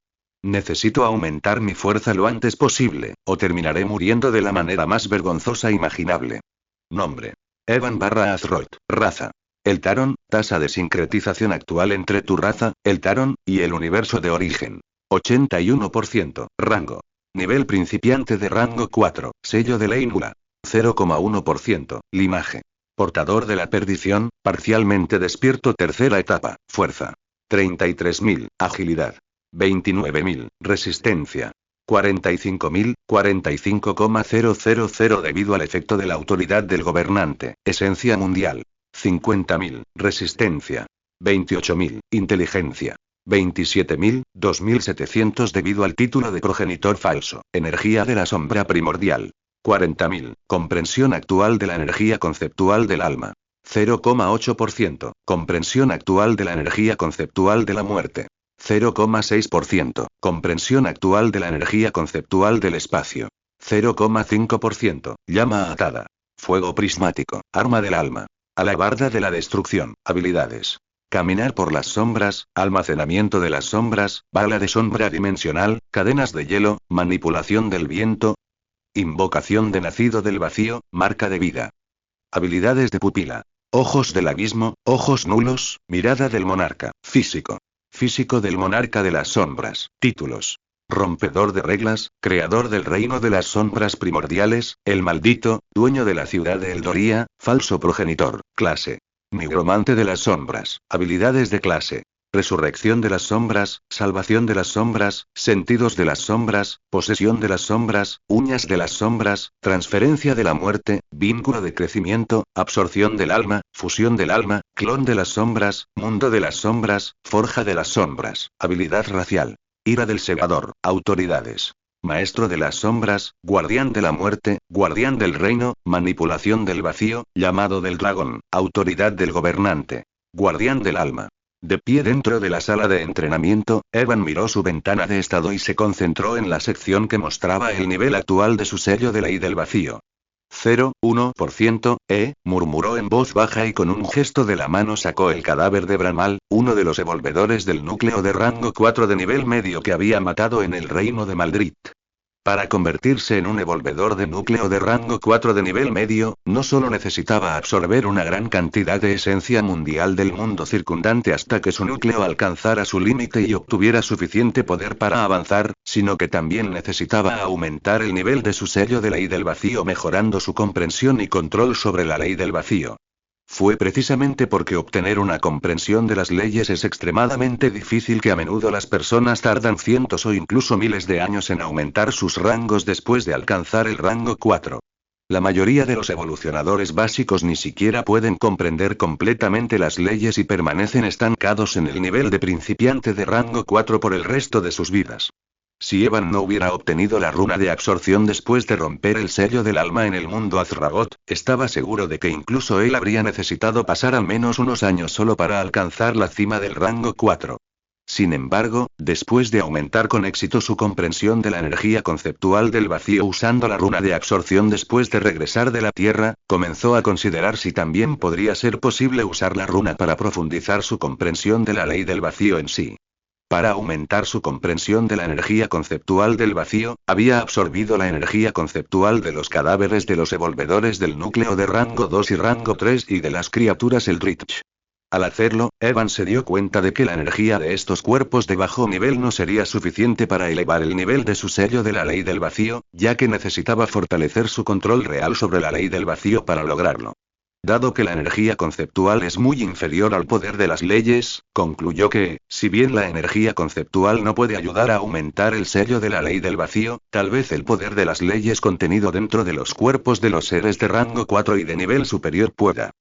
Necesito aumentar mi fuerza lo antes posible, o terminaré muriendo de la manera más vergonzosa imaginable. Nombre. Evan Athroyd. Raza. El Taron, tasa de sincretización actual entre tu raza, el Taron, y el universo de origen. 81%. Rango. Nivel principiante de rango 4, sello de Leinula. 0,1%. Limaje. Portador de la perdición, parcialmente despierto tercera etapa, fuerza. 33.000, agilidad. 29.000, resistencia. 45.000, 45,000 debido al efecto de la autoridad del gobernante, esencia mundial. 50.000, resistencia. 28.000, inteligencia. 27.000, 2.700 debido al título de progenitor falso, energía de la sombra primordial. 40.000, comprensión actual de la energía conceptual del alma. 0,8%, comprensión actual de la energía conceptual de la muerte. 0,6%, comprensión actual de la energía conceptual del espacio. 0,5%, llama atada. Fuego prismático, arma del alma. Alabarda de la destrucción, habilidades. Caminar por las sombras, almacenamiento de las sombras, bala de sombra dimensional, cadenas de hielo, manipulación del viento. Invocación de nacido del vacío, marca de vida. Habilidades de pupila. Ojos del abismo, ojos nulos, mirada del monarca, físico. Físico del monarca de las sombras, títulos. Rompedor de reglas, creador del reino de las sombras primordiales, el maldito, dueño de la ciudad de Eldoría, falso progenitor, clase. Nigromante de las sombras, habilidades de clase. Resurrección de las sombras, salvación de las sombras, sentidos de las sombras, posesión de las sombras, uñas de las sombras, transferencia de la muerte, vínculo de crecimiento, absorción del alma, fusión del alma, clon de las sombras, mundo de las sombras, forja de las sombras, habilidad racial. Ira del segador, autoridades. Maestro de las sombras, guardián de la muerte, guardián del reino, manipulación del vacío, llamado del dragón, autoridad del gobernante. Guardián del alma. De pie dentro de la sala de entrenamiento, Evan miró su ventana de estado y se concentró en la sección que mostraba el nivel actual de su sello de ley del vacío. 0,1%, murmuró en voz baja y con un gesto de la mano sacó el cadáver de Bramal, uno de los evolvedores del núcleo de rango 4 de nivel medio que había matado en el reino de Maldrit. Para convertirse en un evolvedor de núcleo de rango 4 de nivel medio, no solo necesitaba absorber una gran cantidad de esencia mundial del mundo circundante hasta que su núcleo alcanzara su límite y obtuviera suficiente poder para avanzar, sino que también necesitaba aumentar el nivel de su sello de ley del vacío mejorando su comprensión y control sobre la ley del vacío. Fue precisamente porque obtener una comprensión de las leyes es extremadamente difícil que a menudo las personas tardan cientos o incluso miles de años en aumentar sus rangos después de alcanzar el rango 4. La mayoría de los evolucionadores básicos ni siquiera pueden comprender completamente las leyes y permanecen estancados en el nivel de principiante de rango 4 por el resto de sus vidas. Si Evan no hubiera obtenido la runa de absorción después de romper el sello del alma en el mundo Azragot, estaba seguro de que incluso él habría necesitado pasar al menos unos años solo para alcanzar la cima del rango 4. Sin embargo, después de aumentar con éxito su comprensión de la energía conceptual del vacío usando la runa de absorción después de regresar de la Tierra, comenzó a considerar si también podría ser posible usar la runa para profundizar su comprensión de la ley del vacío en sí. Para aumentar su comprensión de la energía conceptual del vacío, había absorbido la energía conceptual de los cadáveres de los evolvedores del núcleo de rango 2 y rango 3 y de las criaturas Eldritch. Al hacerlo, Evan se dio cuenta de que la energía de estos cuerpos de bajo nivel no sería suficiente para elevar el nivel de su sello de la ley del vacío, ya que necesitaba fortalecer su control real sobre la ley del vacío para lograrlo. Dado que la energía conceptual es muy inferior al poder de las leyes, concluyó que, si bien la energía conceptual no puede ayudar a aumentar el sello de la ley del vacío, tal vez el poder de las leyes contenido dentro de los cuerpos de los seres de rango 4 y de nivel superior pueda.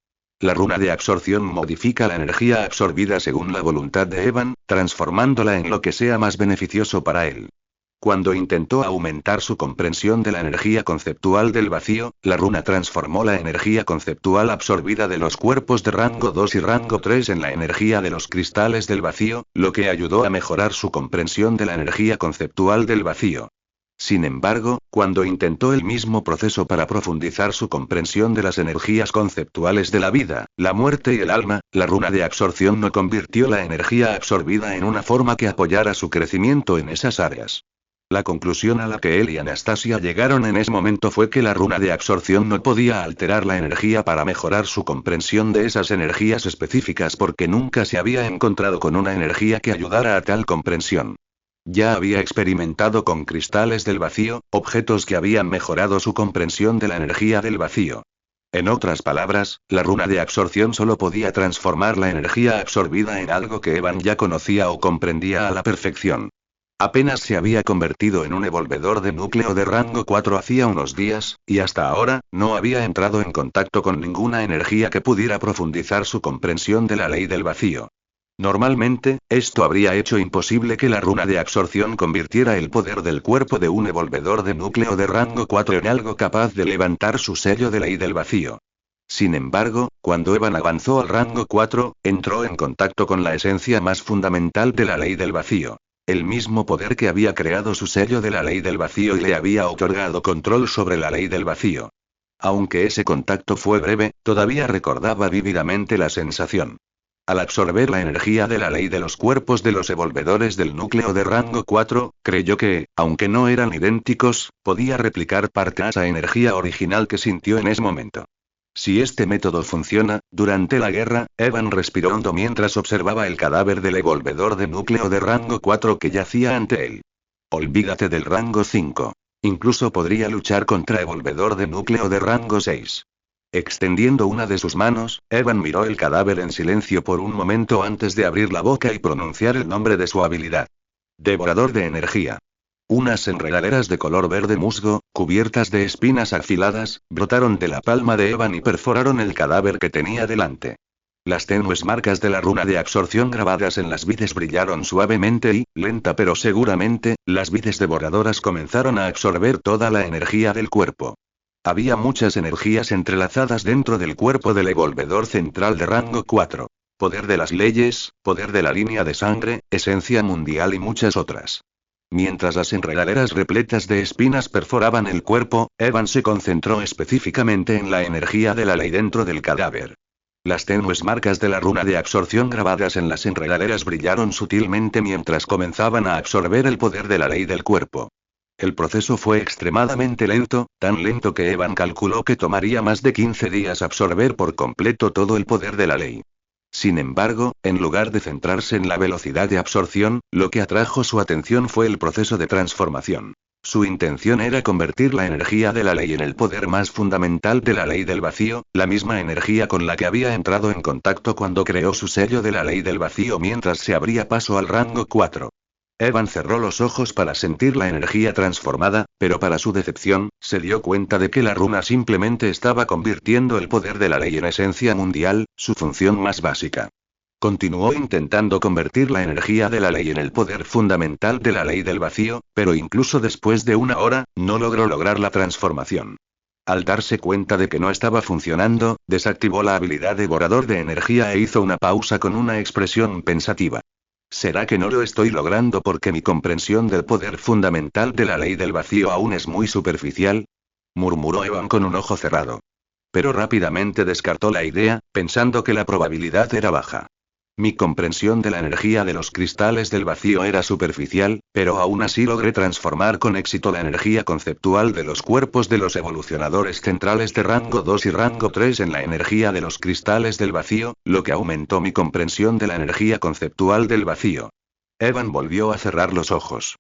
La runa de absorción modifica la energía absorbida según la voluntad de Evan, transformándola en lo que sea más beneficioso para él. Cuando intentó aumentar su comprensión de la energía conceptual del vacío, la runa transformó la energía conceptual absorbida de los cuerpos de rango 2 y rango 3 en la energía de los cristales del vacío, lo que ayudó a mejorar su comprensión de la energía conceptual del vacío. Sin embargo, cuando intentó el mismo proceso para profundizar su comprensión de las energías conceptuales de la vida, la muerte y el alma, la runa de absorción no convirtió la energía absorbida en una forma que apoyara su crecimiento en esas áreas. La conclusión a la que él y Anastasia llegaron en ese momento fue que la runa de absorción no podía alterar la energía para mejorar su comprensión de esas energías específicas porque nunca se había encontrado con una energía que ayudara a tal comprensión. Ya había experimentado con cristales del vacío, objetos que habían mejorado su comprensión de la energía del vacío. En otras palabras, la runa de absorción solo podía transformar la energía absorbida en algo que Evan ya conocía o comprendía a la perfección. Apenas se había convertido en un evolvedor de núcleo de rango 4 hacía unos días, y hasta ahora, no había entrado en contacto con ninguna energía que pudiera profundizar su comprensión de la ley del vacío. Normalmente, esto habría hecho imposible que la runa de absorción convirtiera el poder del cuerpo de un evolvedor de núcleo de rango 4 en algo capaz de levantar su sello de ley del vacío. Sin embargo, cuando Evan avanzó al rango 4, entró en contacto con la esencia más fundamental de la ley del vacío. El mismo poder que había creado su sello de la ley del vacío y le había otorgado control sobre la ley del vacío. Aunque ese contacto fue breve, todavía recordaba vívidamente la sensación. Al absorber la energía de la ley de los cuerpos de los evolvedores del núcleo de rango 4, creyó que, aunque no eran idénticos, podía replicar parte de esa energía original que sintió en ese momento. Si este método funciona, durante la guerra, Evan respiró hondo mientras observaba el cadáver del evolvedor de núcleo de rango 4 que yacía ante él. Olvídate del rango 5. Incluso podría luchar contra evolvedor de núcleo de rango 6. Extendiendo una de sus manos, Evan miró el cadáver en silencio por un momento antes de abrir la boca y pronunciar el nombre de su habilidad. Devorador de energía. Unas enredaderas de color verde musgo, cubiertas de espinas afiladas, brotaron de la palma de Evan y perforaron el cadáver que tenía delante. Las tenues marcas de la runa de absorción grabadas en las vides brillaron suavemente y, lenta pero seguramente, las vides devoradoras comenzaron a absorber toda la energía del cuerpo. Había muchas energías entrelazadas dentro del cuerpo del evolvedor central de rango 4. Poder de las leyes, poder de la línea de sangre, esencia mundial y muchas otras. Mientras las enredaderas repletas de espinas perforaban el cuerpo, Evan se concentró específicamente en la energía de la ley dentro del cadáver. Las tenues marcas de la runa de absorción grabadas en las enredaderas brillaron sutilmente mientras comenzaban a absorber el poder de la ley del cuerpo. El proceso fue extremadamente lento, tan lento que Evan calculó que tomaría más de 15 días absorber por completo todo el poder de la ley. Sin embargo, en lugar de centrarse en la velocidad de absorción, lo que atrajo su atención fue el proceso de transformación. Su intención era convertir la energía de la ley en el poder más fundamental de la ley del vacío, la misma energía con la que había entrado en contacto cuando creó su sello de la ley del vacío mientras se abría paso al rango 4. Evan cerró los ojos para sentir la energía transformada, pero para su decepción, se dio cuenta de que la runa simplemente estaba convirtiendo el poder de la ley en esencia mundial, su función más básica. Continuó intentando convertir la energía de la ley en el poder fundamental de la ley del vacío, pero incluso después de una hora, no logró lograr la transformación. Al darse cuenta de que no estaba funcionando, desactivó la habilidad devorador de energía e hizo una pausa con una expresión pensativa. ¿Será que no lo estoy logrando porque mi comprensión del poder fundamental de la ley del vacío aún es muy superficial? Murmuró Evan con un ojo cerrado. Pero rápidamente descartó la idea, pensando que la probabilidad era baja. Mi comprensión de la energía de los cristales del vacío era superficial, pero aún así logré transformar con éxito la energía conceptual de los cuerpos de los evolucionadores centrales de rango 2 y rango 3 en la energía de los cristales del vacío, lo que aumentó mi comprensión de la energía conceptual del vacío. Evan volvió a cerrar los ojos.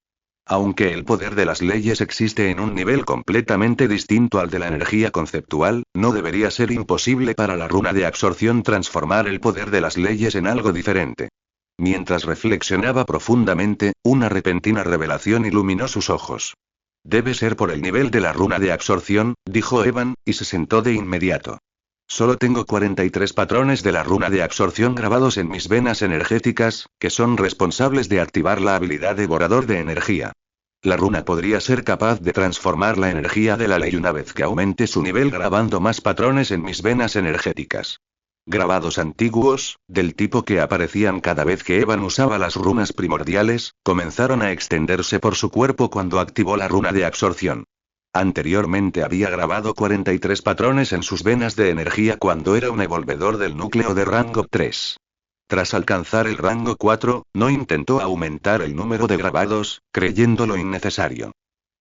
Aunque el poder de las leyes existe en un nivel completamente distinto al de la energía conceptual, no debería ser imposible para la runa de absorción transformar el poder de las leyes en algo diferente. Mientras reflexionaba profundamente, una repentina revelación iluminó sus ojos. Debe ser por el nivel de la runa de absorción, dijo Evan, y se sentó de inmediato. Solo tengo 43 patrones de la runa de absorción grabados en mis venas energéticas, que son responsables de activar la habilidad devorador de energía. La runa podría ser capaz de transformar la energía de la ley una vez que aumente su nivel grabando más patrones en mis venas energéticas. Grabados antiguos, del tipo que aparecían cada vez que Evan usaba las runas primordiales, comenzaron a extenderse por su cuerpo cuando activó la runa de absorción. Anteriormente había grabado 43 patrones en sus venas de energía cuando era un evolvedor del núcleo de rango 3. Tras alcanzar el rango 4, no intentó aumentar el número de grabados, creyéndolo innecesario.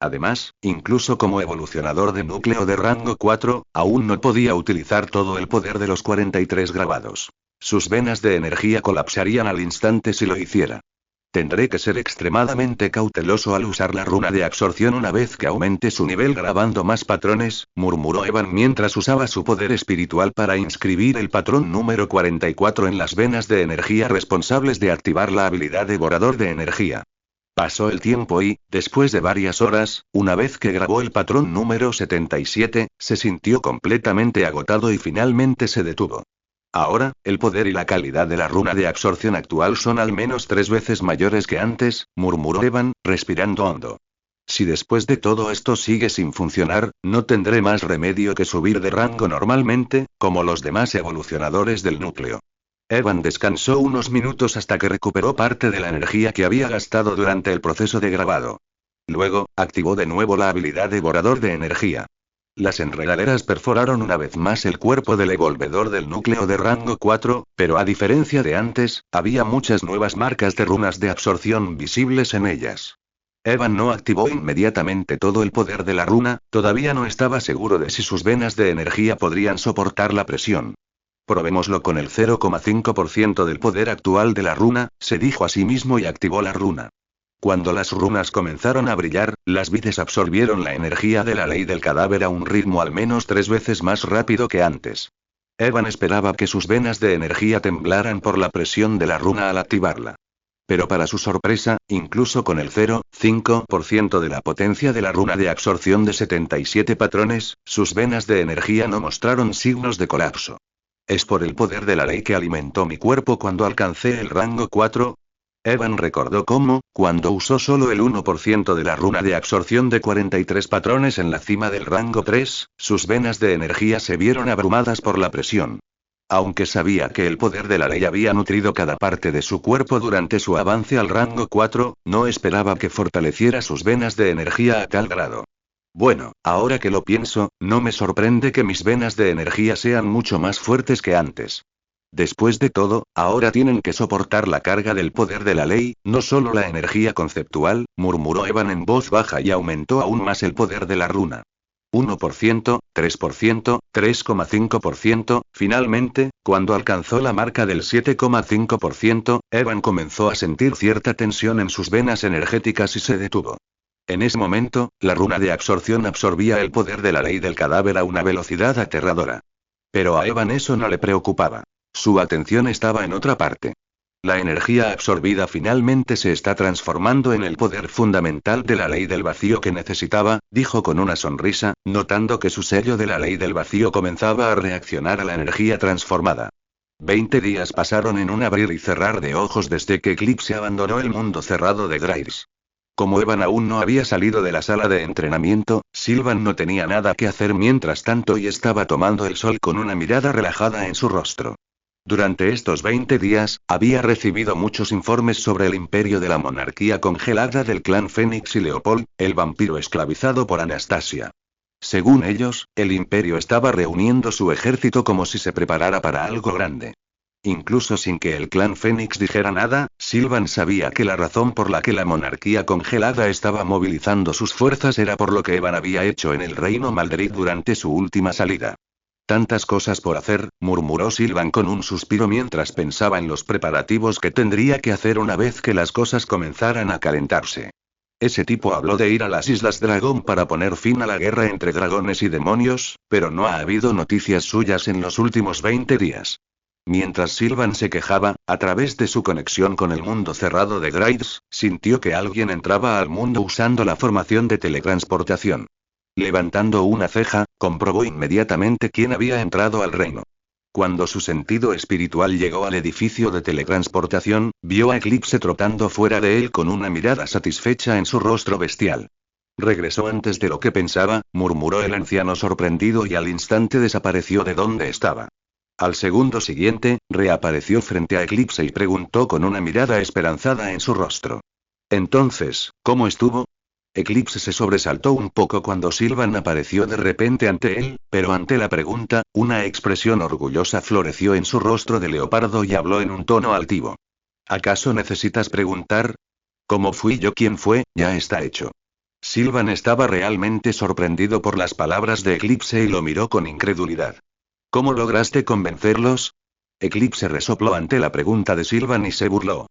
Además, incluso como evolucionador de núcleo de rango 4, aún no podía utilizar todo el poder de los 43 grabados. Sus venas de energía colapsarían al instante si lo hiciera. Tendré que ser extremadamente cauteloso al usar la runa de absorción una vez que aumente su nivel grabando más patrones, murmuró Evan mientras usaba su poder espiritual para inscribir el patrón número 44 en las venas de energía responsables de activar la habilidad devorador de energía. Pasó el tiempo y, después de varias horas, una vez que grabó el patrón número 77, se sintió completamente agotado y finalmente se detuvo. Ahora, el poder y la calidad de la runa de absorción actual son al menos 3 veces mayores que antes, murmuró Evan, respirando hondo. Si después de todo esto sigue sin funcionar, no tendré más remedio que subir de rango normalmente, como los demás evolucionadores del núcleo. Evan descansó unos minutos hasta que recuperó parte de la energía que había gastado durante el proceso de grabado. Luego, activó de nuevo la habilidad devorador de energía. Las enredaderas perforaron una vez más el cuerpo del evolvedor del núcleo de rango 4, pero a diferencia de antes, había muchas nuevas marcas de runas de absorción visibles en ellas. Evan no activó inmediatamente todo el poder de la runa, todavía no estaba seguro de si sus venas de energía podrían soportar la presión. Probémoslo con el 0,5% del poder actual de la runa, se dijo a sí mismo y activó la runa. Cuando las runas comenzaron a brillar, las vides absorbieron la energía de la ley del cadáver a un ritmo al menos 3 veces más rápido que antes. Evan esperaba que sus venas de energía temblaran por la presión de la runa al activarla. Pero para su sorpresa, incluso con el 0,5% de la potencia de la runa de absorción de 77 patrones, sus venas de energía no mostraron signos de colapso. ¿Es por el poder de la ley que alimentó mi cuerpo cuando alcancé el rango 4? Evan recordó cómo, cuando usó solo el 1% de la runa de absorción de 43 patrones en la cima del rango 3, sus venas de energía se vieron abrumadas por la presión. Aunque sabía que el poder de la ley había nutrido cada parte de su cuerpo durante su avance al rango 4, no esperaba que fortaleciera sus venas de energía a tal grado. Bueno, ahora que lo pienso, no me sorprende que mis venas de energía sean mucho más fuertes que antes. Después de todo, ahora tienen que soportar la carga del poder de la ley, no solo la energía conceptual, murmuró Evan en voz baja y aumentó aún más el poder de la runa. 1%, 3%, 3,5%, finalmente, cuando alcanzó la marca del 7,5%, Evan comenzó a sentir cierta tensión en sus venas energéticas y se detuvo. En ese momento, la runa de absorción absorbía el poder de la ley del cadáver a una velocidad aterradora. Pero a Evan eso no le preocupaba. Su atención estaba en otra parte. La energía absorbida finalmente se está transformando en el poder fundamental de la ley del vacío que necesitaba, dijo con una sonrisa, notando que su sello de la ley del vacío comenzaba a reaccionar a la energía transformada. 20 días pasaron en un abrir y cerrar de ojos desde que Eclipse abandonó el mundo cerrado de Graves. Como Evan aún no había salido de la sala de entrenamiento, Sylvan no tenía nada que hacer mientras tanto y estaba tomando el sol con una mirada relajada en su rostro. Durante estos 20 días, había recibido muchos informes sobre el imperio de la monarquía congelada del clan Fénix y Leopold, el vampiro esclavizado por Anastasia. Según ellos, el imperio estaba reuniendo su ejército como si se preparara para algo grande. Incluso sin que el clan Fénix dijera nada, Sylvan sabía que la razón por la que la monarquía congelada estaba movilizando sus fuerzas era por lo que Evan había hecho en el reino Malderid durante su última salida. Tantas cosas por hacer, murmuró Sylvan con un suspiro mientras pensaba en los preparativos que tendría que hacer una vez que las cosas comenzaran a calentarse. Ese tipo habló de ir a las Islas Dragón para poner fin a la guerra entre dragones y demonios, pero no ha habido noticias suyas en los últimos 20 días. Mientras Sylvan se quejaba, a través de su conexión con el mundo cerrado de Grades, sintió que alguien entraba al mundo usando la formación de teletransportación. Levantando una ceja, comprobó inmediatamente quién había entrado al reino. Cuando su sentido espiritual llegó al edificio de teletransportación, vio a Eclipse trotando fuera de él con una mirada satisfecha en su rostro bestial. Regresó antes de lo que pensaba, murmuró el anciano sorprendido y al instante desapareció de donde estaba. Al segundo siguiente, reapareció frente a Eclipse y preguntó con una mirada esperanzada en su rostro. Entonces, ¿cómo estuvo? Eclipse se sobresaltó un poco cuando Sylvan apareció de repente ante él, pero ante la pregunta, una expresión orgullosa floreció en su rostro de leopardo y habló en un tono altivo. ¿Acaso necesitas preguntar? ¿Cómo fui yo quien fue? Ya está hecho. Sylvan estaba realmente sorprendido por las palabras de Eclipse y lo miró con incredulidad. ¿Cómo lograste convencerlos? Eclipse resopló ante la pregunta de Sylvan y se burló.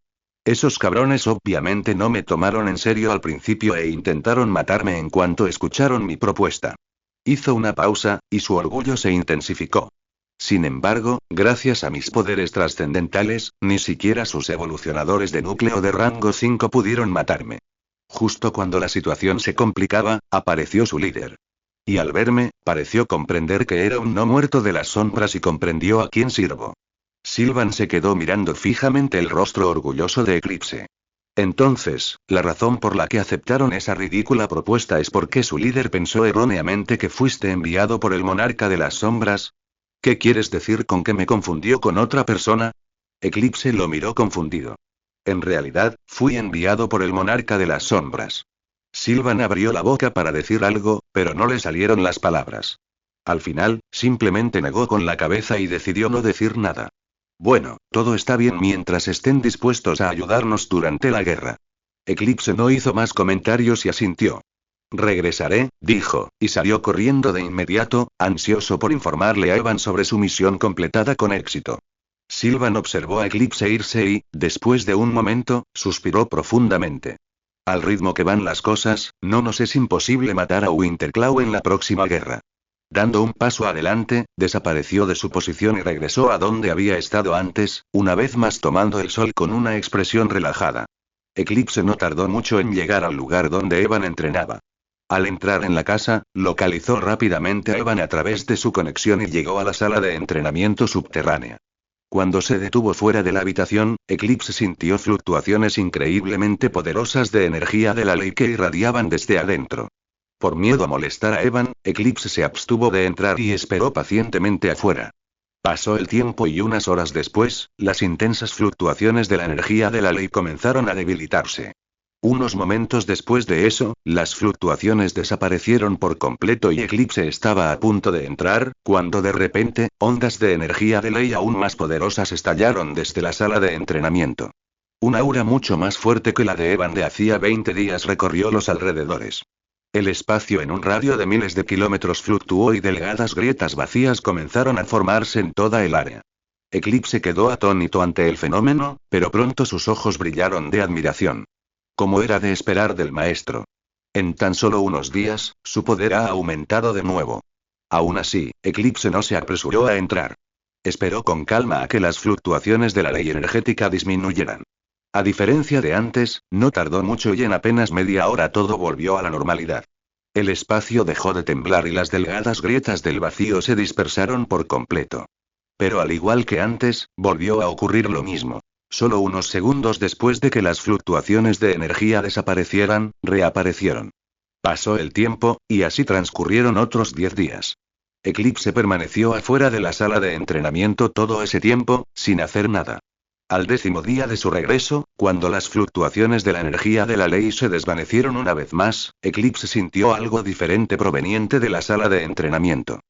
Esos cabrones obviamente no me tomaron en serio al principio e intentaron matarme en cuanto escucharon mi propuesta. Hizo una pausa, y su orgullo se intensificó. Sin embargo, gracias a mis poderes trascendentales, ni siquiera sus evolucionadores de núcleo de rango 5 pudieron matarme. Justo cuando la situación se complicaba, apareció su líder. Y al verme, pareció comprender que era un no muerto de las sombras y comprendió a quién sirvo. Sylvan se quedó mirando fijamente el rostro orgulloso de Eclipse. Entonces, la razón por la que aceptaron esa ridícula propuesta es porque su líder pensó erróneamente que fuiste enviado por el monarca de las sombras. ¿Qué quieres decir con que me confundió con otra persona? Eclipse lo miró confundido. En realidad, fui enviado por el monarca de las sombras. Sylvan abrió la boca para decir algo, pero no le salieron las palabras. Al final, simplemente negó con la cabeza y decidió no decir nada. Bueno, todo está bien mientras estén dispuestos a ayudarnos durante la guerra. Eclipse no hizo más comentarios y asintió. Regresaré, dijo, y salió corriendo de inmediato, ansioso por informarle a Evan sobre su misión completada con éxito. Sylvan observó a Eclipse irse y, después de un momento, suspiró profundamente. Al ritmo que van las cosas, no nos es imposible matar a Winterclaw en la próxima guerra. Dando un paso adelante, desapareció de su posición y regresó a donde había estado antes, una vez más tomando el sol con una expresión relajada. Eclipse no tardó mucho en llegar al lugar donde Evan entrenaba. Al entrar en la casa, localizó rápidamente a Evan a través de su conexión y llegó a la sala de entrenamiento subterránea. Cuando se detuvo fuera de la habitación, Eclipse sintió fluctuaciones increíblemente poderosas de energía de la ley que irradiaban desde adentro. Por miedo a molestar a Evan, Eclipse se abstuvo de entrar y esperó pacientemente afuera. Pasó el tiempo y unas horas después, las intensas fluctuaciones de la energía de la ley comenzaron a debilitarse. Unos momentos después de eso, las fluctuaciones desaparecieron por completo y Eclipse estaba a punto de entrar, cuando de repente, ondas de energía de ley aún más poderosas estallaron desde la sala de entrenamiento. Un aura mucho más fuerte que la de Evan de hacía 20 días recorrió los alrededores. El espacio en un radio de miles de kilómetros fluctuó y delgadas grietas vacías comenzaron a formarse en toda el área. Eclipse quedó atónito ante el fenómeno, pero pronto sus ojos brillaron de admiración. Como era de esperar del maestro. En tan solo unos días, su poder ha aumentado de nuevo. Aún así, Eclipse no se apresuró a entrar. Esperó con calma a que las fluctuaciones de la ley energética disminuyeran. A diferencia de antes, no tardó mucho y en apenas media hora todo volvió a la normalidad. El espacio dejó de temblar y las delgadas grietas del vacío se dispersaron por completo. Pero al igual que antes, volvió a ocurrir lo mismo. Solo unos segundos después de que las fluctuaciones de energía desaparecieran, reaparecieron. Pasó el tiempo, y así transcurrieron otros 10 días. Eclipse permaneció afuera de la sala de entrenamiento todo ese tiempo, sin hacer nada. Al 10º día de su regreso, cuando las fluctuaciones de la energía de la ley se desvanecieron una vez más, Eclipse sintió algo diferente proveniente de la sala de entrenamiento.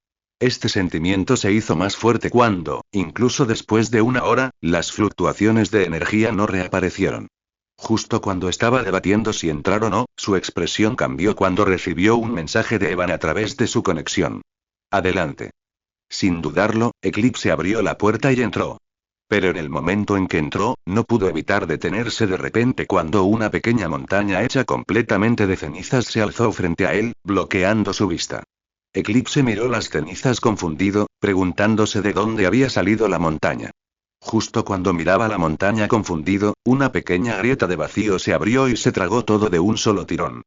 Este sentimiento se hizo más fuerte cuando, incluso después de una hora, las fluctuaciones de energía no reaparecieron. Justo cuando estaba debatiendo si entrar o no, su expresión cambió cuando recibió un mensaje de Evan a través de su conexión. Adelante. Sin dudarlo, Eclipse abrió la puerta y entró. Pero en el momento en que entró, no pudo evitar detenerse de repente cuando una pequeña montaña hecha completamente de cenizas se alzó frente a él, bloqueando su vista. Eclipse miró las cenizas confundido, preguntándose de dónde había salido la montaña. Justo cuando miraba la montaña confundido, una pequeña grieta de vacío se abrió y se tragó todo de un solo tirón.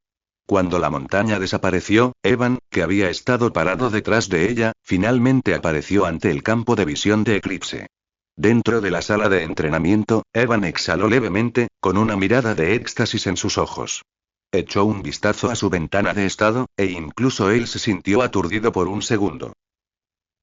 Cuando la montaña desapareció, Evan, que había estado parado detrás de ella, finalmente apareció ante el campo de visión de Eclipse. Dentro de la sala de entrenamiento, Evan exhaló levemente, con una mirada de éxtasis en sus ojos. Echó un vistazo a su ventana de estado, e incluso él se sintió aturdido por un segundo.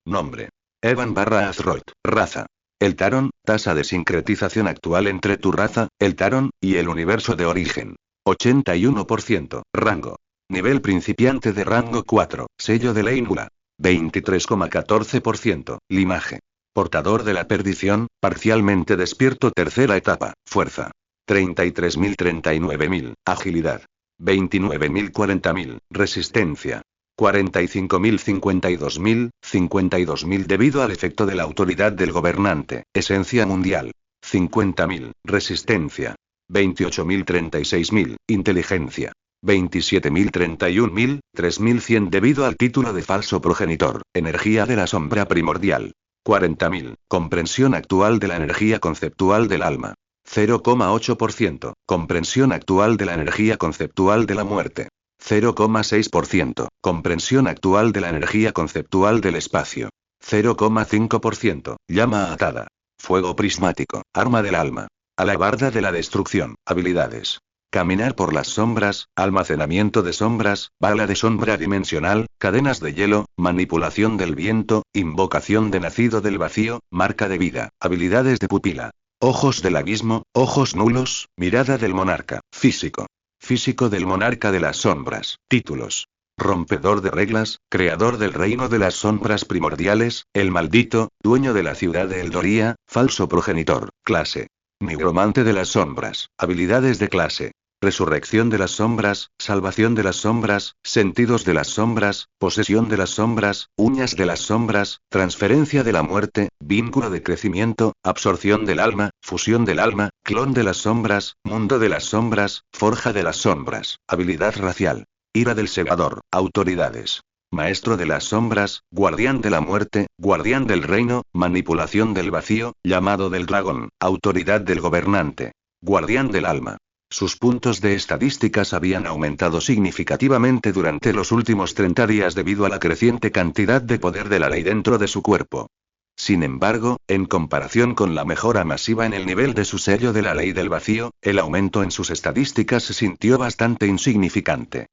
Nombre. Evan Athroyd. Raza. El Taron, tasa de sincretización actual entre tu raza, el Taron, y el universo de origen. 81%. Rango. Nivel principiante de rango 4, sello de Leinula. 23,14%. Limaje. Portador de la perdición, parcialmente despierto tercera etapa, fuerza. 33.000 39.000, agilidad. 29.000 40.000, resistencia. 45.000 52.000, 52.000 debido al efecto de la autoridad del gobernante, esencia mundial. 50.000, resistencia. 28.000 36.000, inteligencia. 27.000 31.000, 3.100 debido al título de falso progenitor, energía de la sombra primordial. 40.000, comprensión actual de la energía conceptual del alma. 0,8%, comprensión actual de la energía conceptual de la muerte. 0,6%, comprensión actual de la energía conceptual del espacio. 0,5%, llama atada. Fuego prismático, arma del alma. Alabarda de la destrucción, habilidades. Caminar por las sombras, almacenamiento de sombras, bala de sombra dimensional, cadenas de hielo, manipulación del viento, invocación de nacido del vacío, marca de vida, habilidades de pupila. Ojos del abismo, ojos nulos, mirada del monarca, físico. Físico del monarca de las sombras, títulos. Rompedor de reglas, creador del reino de las sombras primordiales, el maldito, dueño de la ciudad de Eldoría, falso progenitor, clase. Nigromante de las sombras, habilidades de clase. Resurrección de las sombras, salvación de las sombras, sentidos de las sombras, posesión de las sombras, uñas de las sombras, transferencia de la muerte, vínculo de crecimiento, absorción del alma, fusión del alma, clon de las sombras, mundo de las sombras, forja de las sombras, habilidad racial. Ira del segador, autoridades. Maestro de las sombras, guardián de la muerte, guardián del reino, manipulación del vacío, llamado del dragón, autoridad del gobernante. Guardián del alma. Sus puntos de estadísticas habían aumentado significativamente durante los últimos 30 días debido a la creciente cantidad de poder de la ley dentro de su cuerpo. Sin embargo, en comparación con la mejora masiva en el nivel de su sello de la ley del vacío, el aumento en sus estadísticas se sintió bastante insignificante.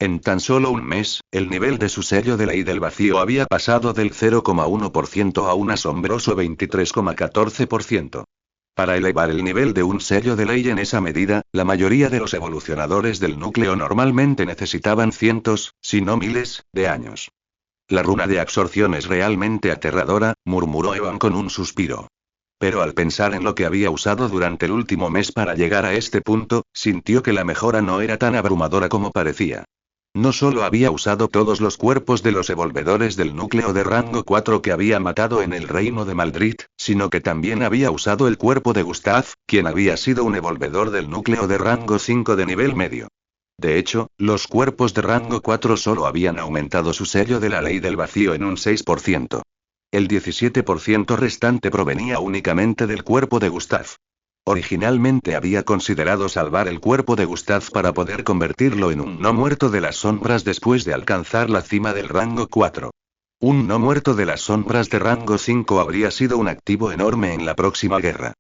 En tan solo un mes, el nivel de su sello de ley del vacío había pasado del 0,1% a un asombroso 23,14%. Para elevar el nivel de un sello de ley en esa medida, la mayoría de los evolucionadores del núcleo normalmente necesitaban cientos, si no miles, de años. La runa de absorción es realmente aterradora, murmuró Evan con un suspiro. Pero al pensar en lo que había usado durante el último mes para llegar a este punto, sintió que la mejora no era tan abrumadora como parecía. No solo había usado todos los cuerpos de los evolvedores del núcleo de rango 4 que había matado en el reino de Maldrit, sino que también había usado el cuerpo de Gustav, quien había sido un evolvedor del núcleo de rango 5 de nivel medio. De hecho, los cuerpos de rango 4 solo habían aumentado su sello de la ley del vacío en un 6%. El 17% restante provenía únicamente del cuerpo de Gustav. Originalmente había considerado salvar el cuerpo de Gustav para poder convertirlo en un no muerto de las sombras después de alcanzar la cima del rango 4. Un no muerto de las sombras de rango 5 habría sido un activo enorme en la próxima guerra.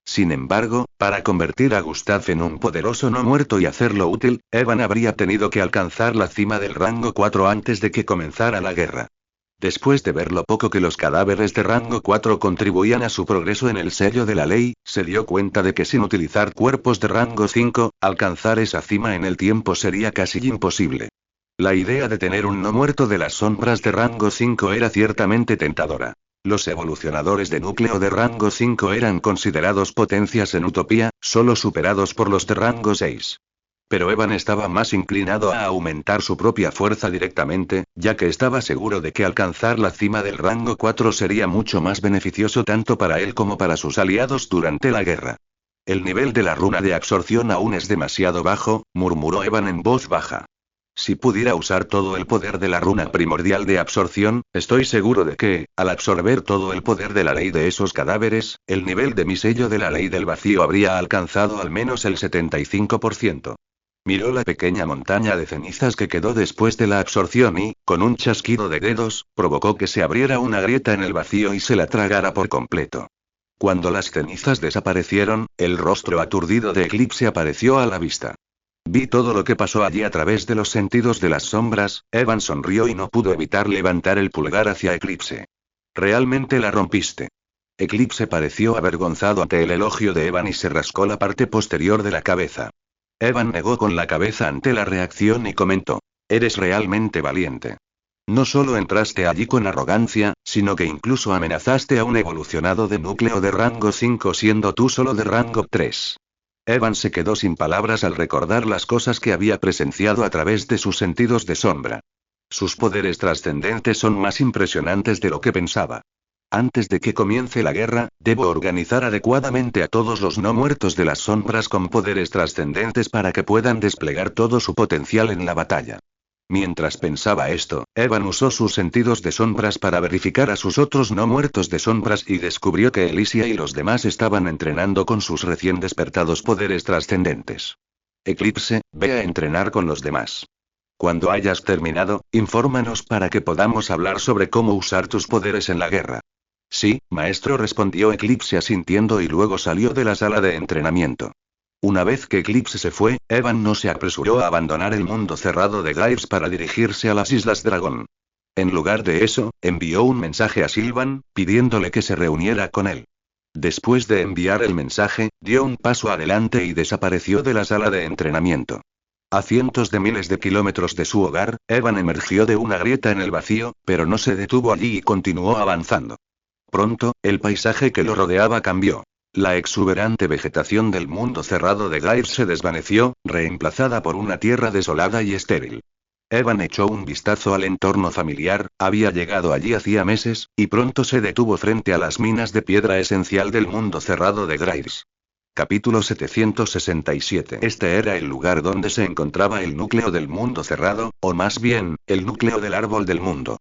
Sin embargo, para convertir a Gustav en un poderoso no muerto y hacerlo útil, Evan habría tenido que alcanzar la cima del rango 4 antes de que comenzara la guerra. Después de ver lo poco que los cadáveres de rango 4 contribuían a su progreso en el sello de la ley, se dio cuenta de que sin utilizar cuerpos de rango 5, alcanzar esa cima en el tiempo sería casi imposible. La idea de tener un no muerto de las sombras de rango 5 era ciertamente tentadora. Los evolucionadores de núcleo de rango 5 eran considerados potencias en Utopía, solo superados por los de rango 6. Pero Evan estaba más inclinado a aumentar su propia fuerza directamente, ya que estaba seguro de que alcanzar la cima del rango 4 sería mucho más beneficioso tanto para él como para sus aliados durante la guerra. El nivel de la runa de absorción aún es demasiado bajo, murmuró Evan en voz baja. Si pudiera usar todo el poder de la runa primordial de absorción, estoy seguro de que, al absorber todo el poder de la ley de esos cadáveres, el nivel de mi sello de la ley del vacío habría alcanzado al menos el 75%. Miró la pequeña montaña de cenizas que quedó después de la absorción y, con un chasquido de dedos, provocó que se abriera una grieta en el vacío y se la tragara por completo. Cuando las cenizas desaparecieron, el rostro aturdido de Eclipse apareció a la vista. Vi todo lo que pasó allí a través de los sentidos de las sombras. Evan sonrió y no pudo evitar levantar el pulgar hacia Eclipse. Realmente la rompiste. Eclipse pareció avergonzado ante el elogio de Evan y se rascó la parte posterior de la cabeza. Evan negó con la cabeza ante la reacción y comentó: eres realmente valiente. No solo entraste allí con arrogancia, sino que incluso amenazaste a un evolucionado de núcleo de rango 5 siendo tú solo de rango 3. Evan se quedó sin palabras al recordar las cosas que había presenciado a través de sus sentidos de sombra. Sus poderes trascendentes son más impresionantes de lo que pensaba. Antes de que comience la guerra, debo organizar adecuadamente a todos los no muertos de las sombras con poderes trascendentes para que puedan desplegar todo su potencial en la batalla. Mientras pensaba esto, Evan usó sus sentidos de sombras para verificar a sus otros no muertos de sombras y descubrió que Elysia y los demás estaban entrenando con sus recién despertados poderes trascendentes. Eclipse, ve a entrenar con los demás. Cuando hayas terminado, infórmanos para que podamos hablar sobre cómo usar tus poderes en la guerra. Sí, maestro, respondió Eclipse asintiendo y luego salió de la sala de entrenamiento. Una vez que Eclipse se fue, Evan no se apresuró a abandonar el mundo cerrado de Gyres para dirigirse a las Islas Dragón. En lugar de eso, envió un mensaje a Sylvan, pidiéndole que se reuniera con él. Después de enviar el mensaje, dio un paso adelante y desapareció de la sala de entrenamiento. A cientos de miles de kilómetros de su hogar, Evan emergió de una grieta en el vacío, pero no se detuvo allí y continuó avanzando. Pronto, el paisaje que lo rodeaba cambió. La exuberante vegetación del mundo cerrado de Gyres se desvaneció, reemplazada por una tierra desolada y estéril. Evan echó un vistazo al entorno familiar, había llegado allí hacía meses, y pronto se detuvo frente a las minas de piedra esencial del mundo cerrado de Gyres. Capítulo 767. Este era el lugar donde se encontraba el núcleo del mundo cerrado, o más bien, el núcleo del árbol del mundo.